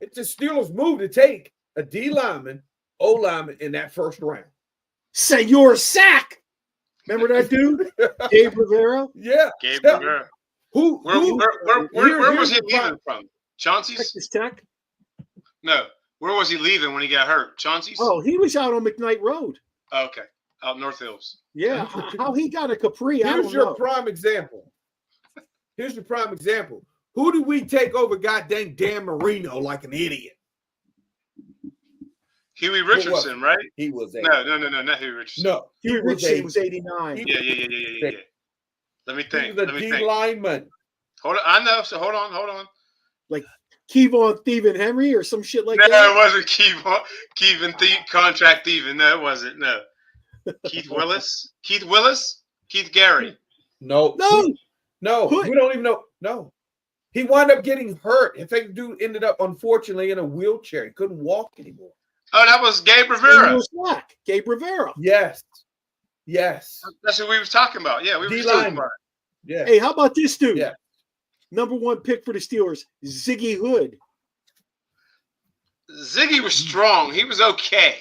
It's a Steelers move to take a D lineman, O lineman in that first round. Senor Sack. Remember that dude, Gabe Rivera? Yeah, Gabe Rivera. Where was he leaving from? Chauncey's? Texas Tech. No. Where was he leaving when he got hurt? Chauncey's? Oh, he was out on McKnight Road. Oh, okay. Out North Hills. Yeah, how he got a Capri? I Here's don't your know. prime example. Here's your prime example. Who did we take over goddamn Dan Marino like an idiot? Huey Richardson, right? He was No, not Huey Richardson. No, Huey Richardson was 89. Yeah. Let me He think. was a D lineman. Hold on. I know. So hold on. Like Kevon Thievin Henry or some shit like No, that. it wasn't Kevin contract thieving. No, it wasn't. No. Keith Willis? Keith Gary. No. We don't even know. No. He wound up getting hurt. In fact, the dude ended up, unfortunately, in a wheelchair. He couldn't walk anymore. Oh, that was Gabe Rivera. Gabe Rivera. Yes. That's what we was talking about. Yeah, we were just D-line. talking about it. Yeah. Hey, how about this dude? Yeah. Number 1 pick for the Steelers, Ziggy Hood. Ziggy was strong. He was okay.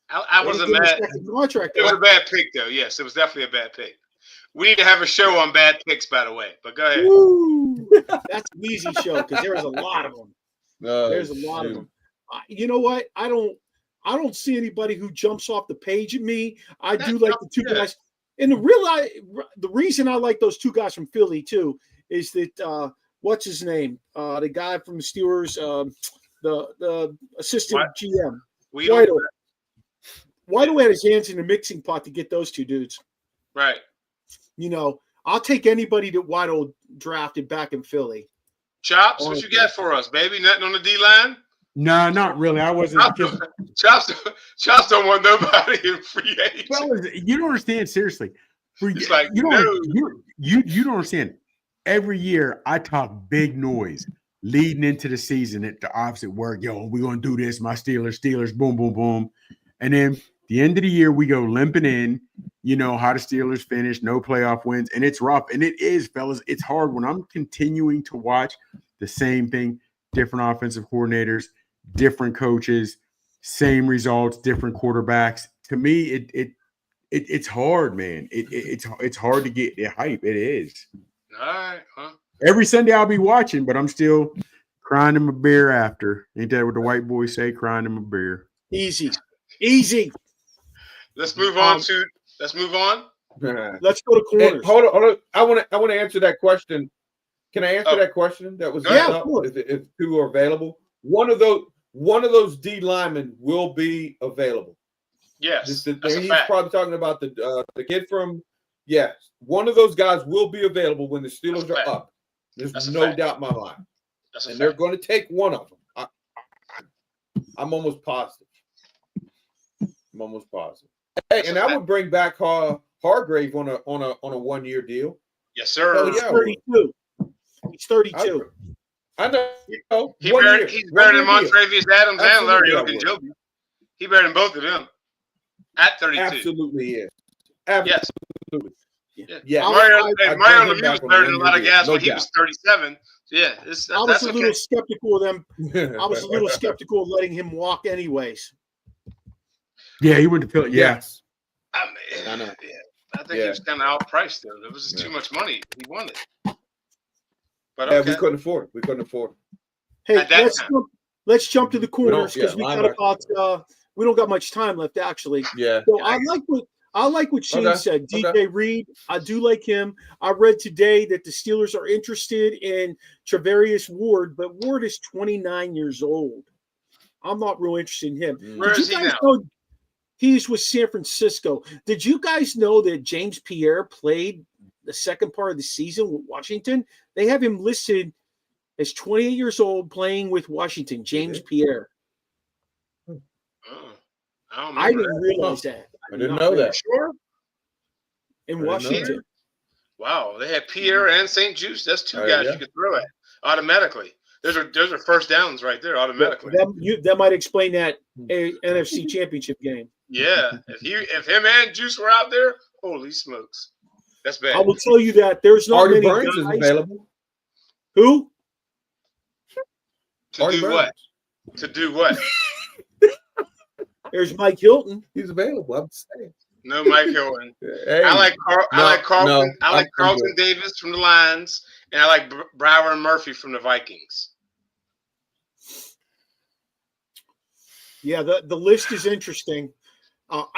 I wasn't mad. It was a bad pick, though. Yes, it was definitely a bad pick. We need to have a show on bad picks, by the way. But go ahead. Woo! That's an easy show because there's a lot of them. There's a lot of them. You know what? I don't see anybody who jumps off the page at me. I do like the 2 guys. And the reason I like those 2 guys from Philly too is that what's his name? The guy from the Steelers, the assistant GM, Whiteout had his hands in the mixing pot to get those 2 dudes. Right. You know, I'll take anybody that Whiteout drafted back in Philly. Chops, what you got for us, baby? Nothing on the D line? No, not really. I wasn't. Chops don't want nobody in free agent. Fellas, you don't understand. Seriously, It's like, you don't understand. Every year I talk big noise leading into the season at the opposite work. Yo, we're gonna do this. My Steelers, boom, boom, boom. And then the end of the year, we go limping in. You know how the Steelers finish, no playoff wins, and it's rough. And it is, fellas. It's hard when I'm continuing to watch the same thing, different offensive coordinators, different coaches, same results, different quarterbacks. To me, it's hard, man. It's hard to get the hype. It is. All right. Huh? Every Sunday I'll be watching, but I'm still crying in my beer after. Ain't that what the white boys say? Crying in my beer. Easy. Let's move on. Let's go to corners. Hey, hold on. I want to answer that question. Can I answer that question? That was if 2 are available. One of those D linemen will be available. Yes, he's probably talking about the kid from. Yes, one of those guys will be available when the Steelers are up. There's no doubt in my mind. And they're going to take one of them. I'm almost positive. Hey, and I would bring back Hargrave on a 1-year deal. Yes, sir. Oh, yeah, 32. He's 32. I know. He's better than Montravius Adams and Larry Ogunjobi. He better than both of them at 32. Absolutely is. Yes. Yeah. Mario Lemieux was better than a lot of guys when he was 37. Yeah, I was a little skeptical of them. I was a little skeptical of letting him walk anyways. Yeah, he went to Philly. Yeah. Yes. I know. Yeah. I think he was kind of outpriced though. It was just too much money. He wanted. But we couldn't afford it. Hey, At that time. let's jump to the corners because yeah, we got about we don't got much time left actually. Yeah. So I like what Shane Okay, said. DJ okay. Reed, I do like him. I read today that the Steelers are interested in Travarius Ward, but Ward is 29 years old. I'm not real interested in him. Mm. Where Did is you he guys now? know he's with San Francisco? Did you guys know that James Pierre played the second part of the season with Washington? They have him listed as 28 years old playing with Washington, James Pierre. Oh, I don't I remember didn't that. realize that. I didn't know that. Sure. In I didn't know Washington. Wow, they had Pierre and St. Juice. That's two Oh, guys yeah. you could throw at automatically. Those are first downs right there automatically. That might explain that NFC Championship game. Yeah, if him and Juice were out there, holy smokes, that's bad. I will tell you that there's not Artie many Burns is guys. available. Who? To Artie do Burns. what? To do what? There's Mike Hilton. He's available. I'm saying. No Mike Hilton. Hey, I like Carlton. no, I like I'm Carlton good. Davis from the Lions, and I like Brower and Murphy from the Vikings. Yeah, the list is interesting.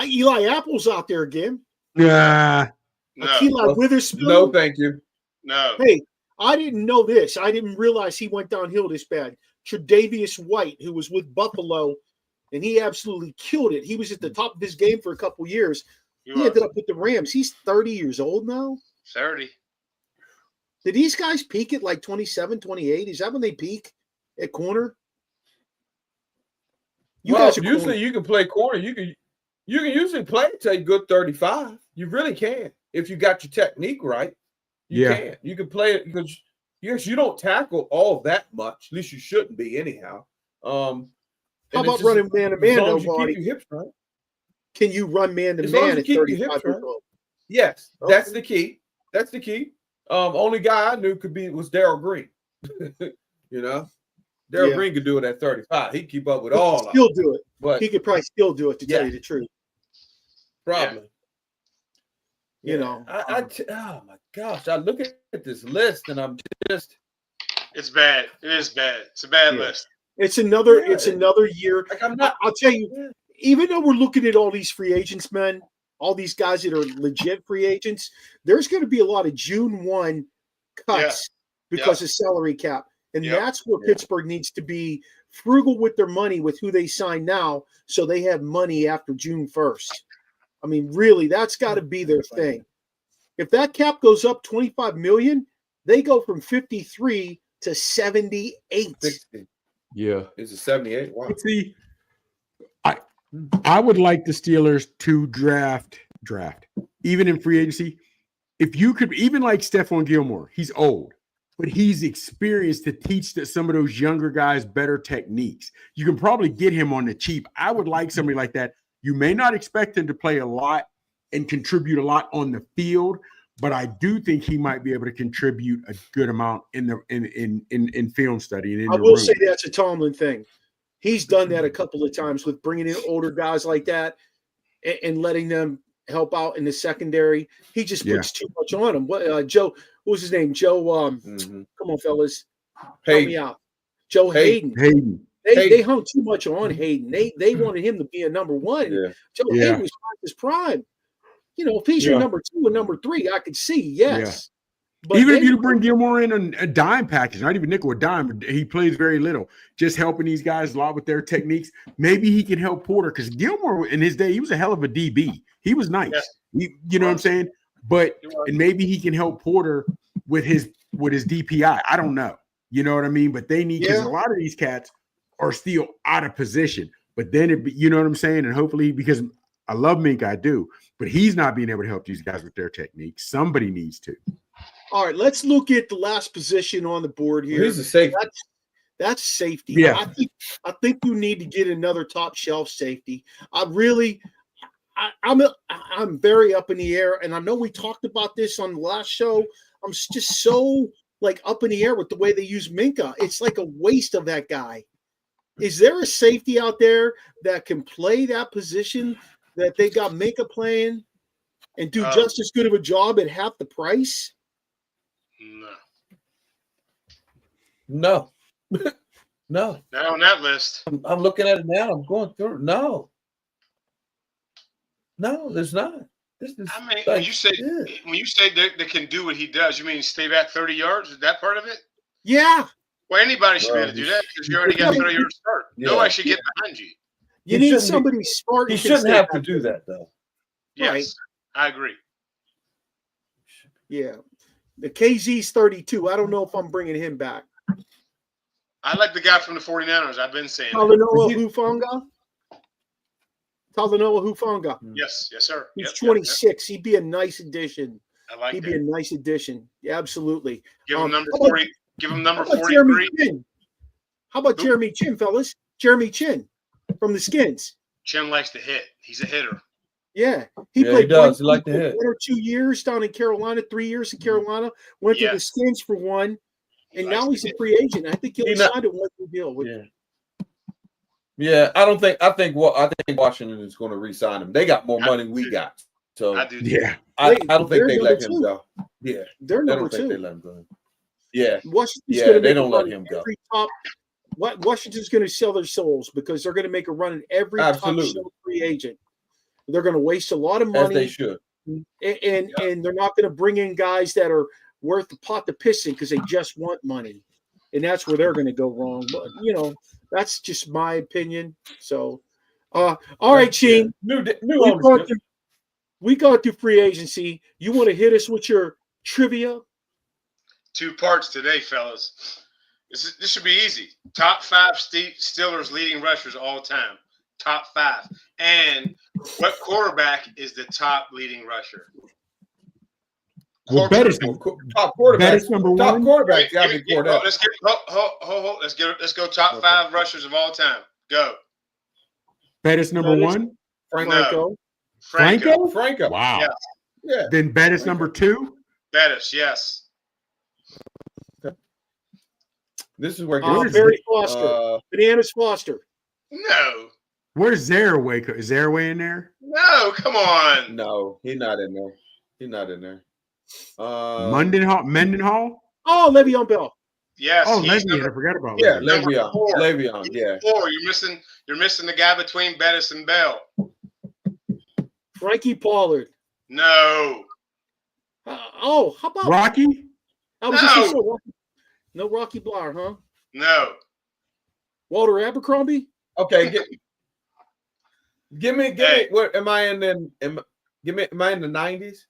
Eli Apple's out there again. Yeah. No, Eli Witherspoon. No, thank you. no. Hey, I didn't know this. I didn't realize he went downhill this bad. Tre'Davious White, who was with Buffalo, and he absolutely killed it. He was at the top of his game for a couple years. He ended up with the Rams. He's 30 years old now. 30. Did these guys peak at like 27, 28? Is that when they peak at corner? Well, usually you can play corner. You can usually play till you good 35. You really can if you got your technique right. You can. You can play it because yes, you don't tackle all that much. At least you shouldn't be anyhow. How about running man to man? As long as you keep your hips right. Can you run man to As long as man you at keep your 35 hips years right. old? Yes, Okay. that's the key. That's the key. Only guy I knew was Darryl Green. You know, Darryl Green could do it at 35. He'd keep up with He all could of still them. do it. But He could probably still do it to tell you the truth. probably. You know, oh my gosh! I look at this list and I'm just. It's bad. It is bad. It's a bad list. it's another Yeah, another year. Like I'm not. I'll tell you, even though we're looking at all these free agents, man, all these guys that are legit free agents, there's going to be a lot of June 1 cuts because of salary cap. And that's where Pittsburgh needs to be frugal with their money with who they sign now so they have money after June 1st. I mean, really, that's got to be their thing. If that cap goes up 25 million, they go from 53 to 78. 60. Yeah. Is it 78? Wow. See, I would like the Steelers to draft, even in free agency. If you could, even like Stephon Gilmore, he's old, but he's experienced to teach some of those younger guys better techniques. You can probably get him on the cheap. I would like somebody like that. You may not expect him to play a lot and contribute a lot on the field, but I do think he might be able to contribute a good amount in film study. And in I the will room. say that's a Tomlin thing. He's done that a couple of times with bringing in older guys like that and letting them help out in the secondary. He just puts too much on them. Joe, what was his name? Joe. Come on, fellas, help me out. Joe Hayden. They hung too much on Hayden. They wanted him to be a number one. Yeah. Joe Hayden was past his prime. You know, if he's your number 2 and number 3, I could see yes. But even if you bring Gilmore in a dime package, not even nickel, a dime, he plays very little, just helping these guys a lot with their techniques. Maybe he can help Porter because Gilmore in his day, he was a hell of a DB. He was nice. Yeah. You know what I'm saying? But and maybe he can help Porter with his DPI. I don't know. You know what I mean? But they need because a lot of these cats are still out of position. But then you know what I'm saying? And hopefully, because I love Mink, I do, but he's not being able to help these guys with their techniques. Somebody needs to. All right, let's look at the last position on the board here. Here's the safety. That's safety. Yeah. I think you need to get another top shelf safety. I'm very up in the air, and I know we talked about this on the last show. I'm just so like up in the air with the way they use Minka. It's like a waste of that guy. Is there a safety out there that can play that position that they got Minka playing and do just as good of a job at half the price? No. No. Not on that list. I'm looking at it now. I'm going through. No, there's not. This is. I mean, like, when you say yeah. they can do what he does, you mean stay back 30 yards? Is that part of it? Yeah. Well, anybody should be able to do that because you already got 30 yards start. Yeah. Nobody should get behind you. You He need shouldn't be- somebody smart. He who can shouldn't stay have to back do there. that though. Yes, Right. I agree. Yeah. The KZ's 32. I don't know if I'm bringing him back. I like the guy from the 49ers. I've been saying that. Talanoa Hufanga. Talanoa Hufanga. Yes, sir. He's Yep, 26. He'd be a nice addition. I like He'd that. be a nice addition. Yeah, absolutely. Give him number how about- 40. Give him number How about Jeremy 43. Chin? How about Jeremy Chin, fellas? Jeremy Chin from the Skins. Chin likes to hit. He's a hitter. Yeah, He played does. He like to hit. 1 or 2 years down in Carolina, 3 years in Carolina. Went to the Yes. Skins for one, He and likes now to he's a hit. free agent. I think he'll He not- sign a one-year deal. With, Yeah. I think Washington is going to re-sign him. They got more money than we got, so I do. Yeah. I don't They're think they let number him two. go. Yeah, They're I number don't think they two. let him go. Yeah, Washington's Yeah, gonna they make a don't let run him at go. every top. Washington's going to sell their souls because they're going to make a run at every Absolutely. top free agent. They're going to waste a lot of as money. they should. and they're not going to bring in guys that are worth the pot to piss in because they just want money, and that's where they're going to go wrong. But that's just my opinion. So, all right, Sheen, New we ownership. got to free agency. You want to hit us with your trivia? 2 parts today, fellas. This should be easy. Top 5 Steelers leading rushers all time. Top 5. And what quarterback is the top leading rusher? Well, Top quarterback. Bettis number Top one. quarterback. Got to be Cordell. Let's get let's go top Okay. 5 rushers of all time. Go. Bettis number Bettis. one. Franco. Franco. Franco. Wow. Yeah. Yeah. Then Bettis number 2. Bettis, yes. This is where Barry Foster. Bananas Foster. No. Where's Zaraway? Is Zaraway in there? No, come on. no, he's not in there. He's not in there. Mendenhall? Oh, Le'Veon Bell. Yes. Oh, he's Le'Veon. I forgot about Yeah, Le'Veon. number 4. Le'Veon. He's Yeah. 4. You're missing the guy between Bettis and Bell. Frankie Pollard. No. How about Rocky? I was just gonna say Rocky. No Rocky Blar, huh? No. Walter Abercrombie. Okay. Give me. Hey. What am I in? Am I in the 90s?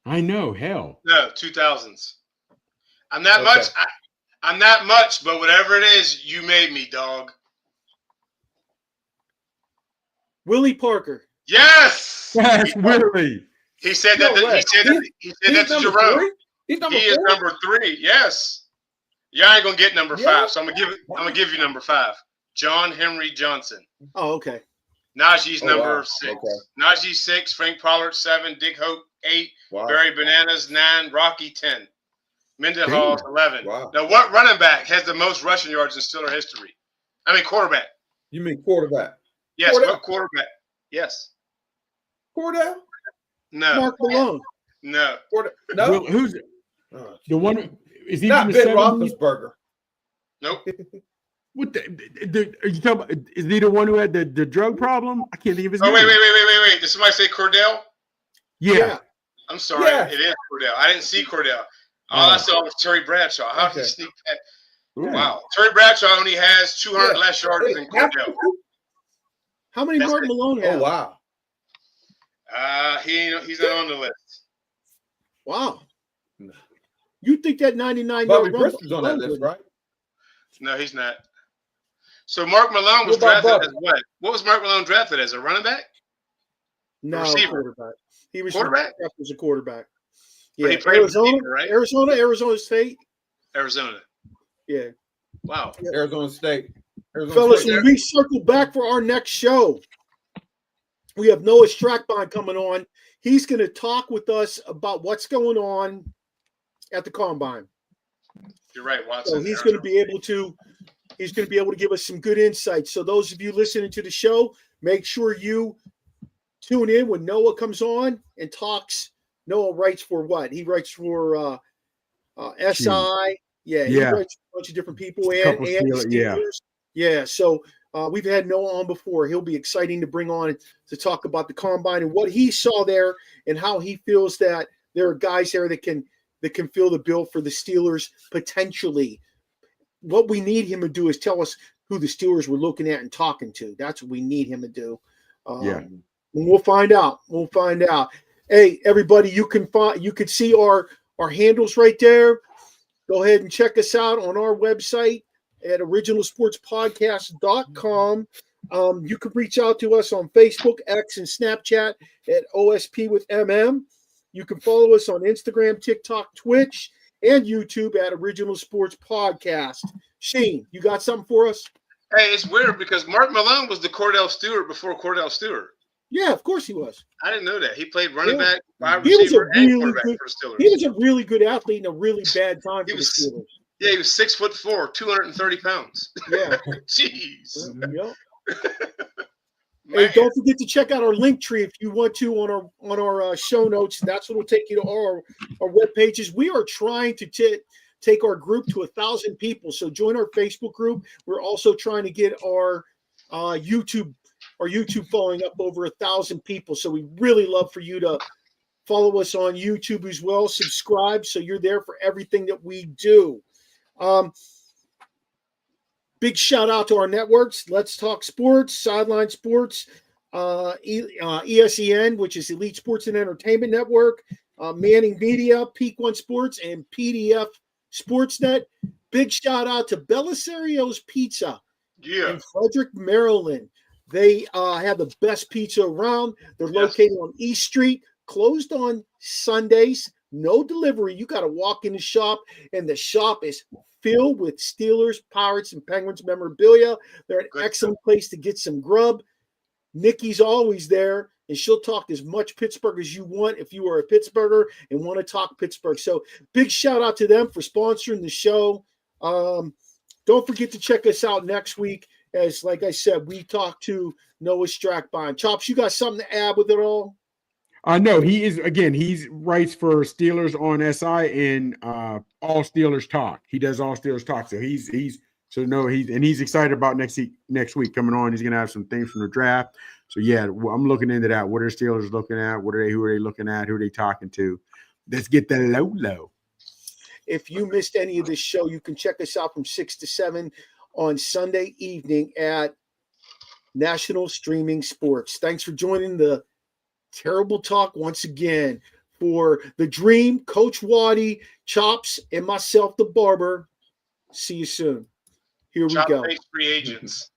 I know. Hell. No, 2000s. I'm not Okay. much. I'm not much, but whatever it is, you made me, dog. Willie Parker. Yes. That's Willie. He said No that. way. He said that to number Jerome. 3? He's number He is 4? number 3. Yes. Y'all ain't gonna get number Yeah. 5, so I'm gonna give you number 5. John Henry Johnson. Oh, okay. Najee's Oh, number wow. 6. Okay. Najee 6. Frank Pollard 7. Dick Hope 8. Wow. Barry Bananas 9. Rocky 10. Mendenhall 11. Wow. Now, what running back has the most rushing yards in Steeler history? I mean, quarterback. You mean quarterback? Yes. Cordell. What quarterback? Yes. Cordell? No. Mark Malone. No. No. Well, who's Oh, the one? Is he not from the Ben 70s? Roethlisberger. Nope. What are you talking about? Is he the one who had the drug problem? I can't think of his Oh, name. wait. Did somebody say Cordell? Yeah. I'm sorry. Yeah. It is Cordell. I didn't see Cordell. All I saw was Terry Bradshaw. How did he Okay. sneak that? Yeah. Wow. Terry Bradshaw only has 200 Yeah. less yards than Cordell. How many That's Mark it. Malone Oh have? wow. He's not on the list. Wow. You think that 99 Bobby yard run? Bristol's on that list, right? No, he's not. So Mark Malone was What about drafted Bubba? as what? What was Mark Malone drafted as? A running back? No, Receiver. quarterback. He was Quarterback? was a quarterback. But Yeah, he played Arizona, receiver, right? Arizona State. Arizona. Yeah, Wow. Arizona State. fellas, State. when we circle back for our next show, we have Noah Strackbond coming on. He's going to talk with us about what's going on at the combine. You're right, Watson. So he's going to be able to give us some good insights. So those of you listening to the show, make sure you tune in when Noah comes on and talks. Noah writes for what? He writes for SI. Yeah, he writes a bunch of different people and Steelers. Yeah, so we've had Noah on before. He'll be exciting to bring on to talk about the combine and what he saw there and how he feels that there are guys there that can fill the bill for the Steelers potentially. What we need him to do is tell us who the Steelers were looking at and talking to. That's what we need him to do. And we'll find out. We'll find out. Hey, everybody, you can see our handles right there. Go ahead and check us out on our website at originalsportspodcast.com. You can reach out to us on Facebook, X, and Snapchat at OSP with MM. You can follow us on Instagram, TikTok, Twitch, and YouTube at Original Sports Podcast. Shane, you got something for us? Hey, it's weird because Mark Malone was the Cordell Stewart before Cordell Stewart. Yeah, of course he was. I didn't know that. He played running back, wide receiver, and quarterback for the Steelers. He was a really good athlete in a really bad time for the Steelers. Yeah, he was 6'4", 230 pounds. Yeah. Jeez. Yep. Hey, don't forget to check out our link tree if you want to on our show notes. That's what will take you to our web pages. We are trying to take our group to 1,000 people. So join our Facebook group. We're also trying to get our YouTube following up over 1,000 people. So we really love for you to follow us on YouTube as well. Subscribe so you're there for everything that we do. Big shout out to our networks. Let's Talk Sports, Sideline Sports, ESEN, which is Elite Sports and Entertainment Network, Manning Media, Peak One Sports, and PDF Sportsnet. Big shout out to Bellisario's Pizza in Frederick, Maryland. They have the best pizza around. They're located on East Street, closed on Sundays, no delivery. You got to walk in the shop, and the shop is filled with Steelers, Pirates, and Penguins memorabilia. They're an excellent place to get some grub. Nikki's always there, and she'll talk as much Pittsburgh as you want if you are a Pittsburgher and want to talk Pittsburgh. So big shout out to them for sponsoring the show. Don't forget to check us out next week. As like I said, we talked to Noah Strackbein. Chops, you got something to add with it all? No, he writes for Steelers on SI and All Steelers Talk. He does All Steelers Talk. So he's excited about next week coming on. He's gonna have some things from the draft. So yeah, I'm looking into that. What are Steelers looking at? Who are they looking at? Who are they talking to? Let's get the low. If you missed any of this show, you can check us out from 6 to 7 on Sunday evening at National Streaming Sports. Thanks for joining the Terrible Talk once again. For the Dream, Coach Waddy, Chops, and myself, the Barber. See you soon. Here we go. Free agents.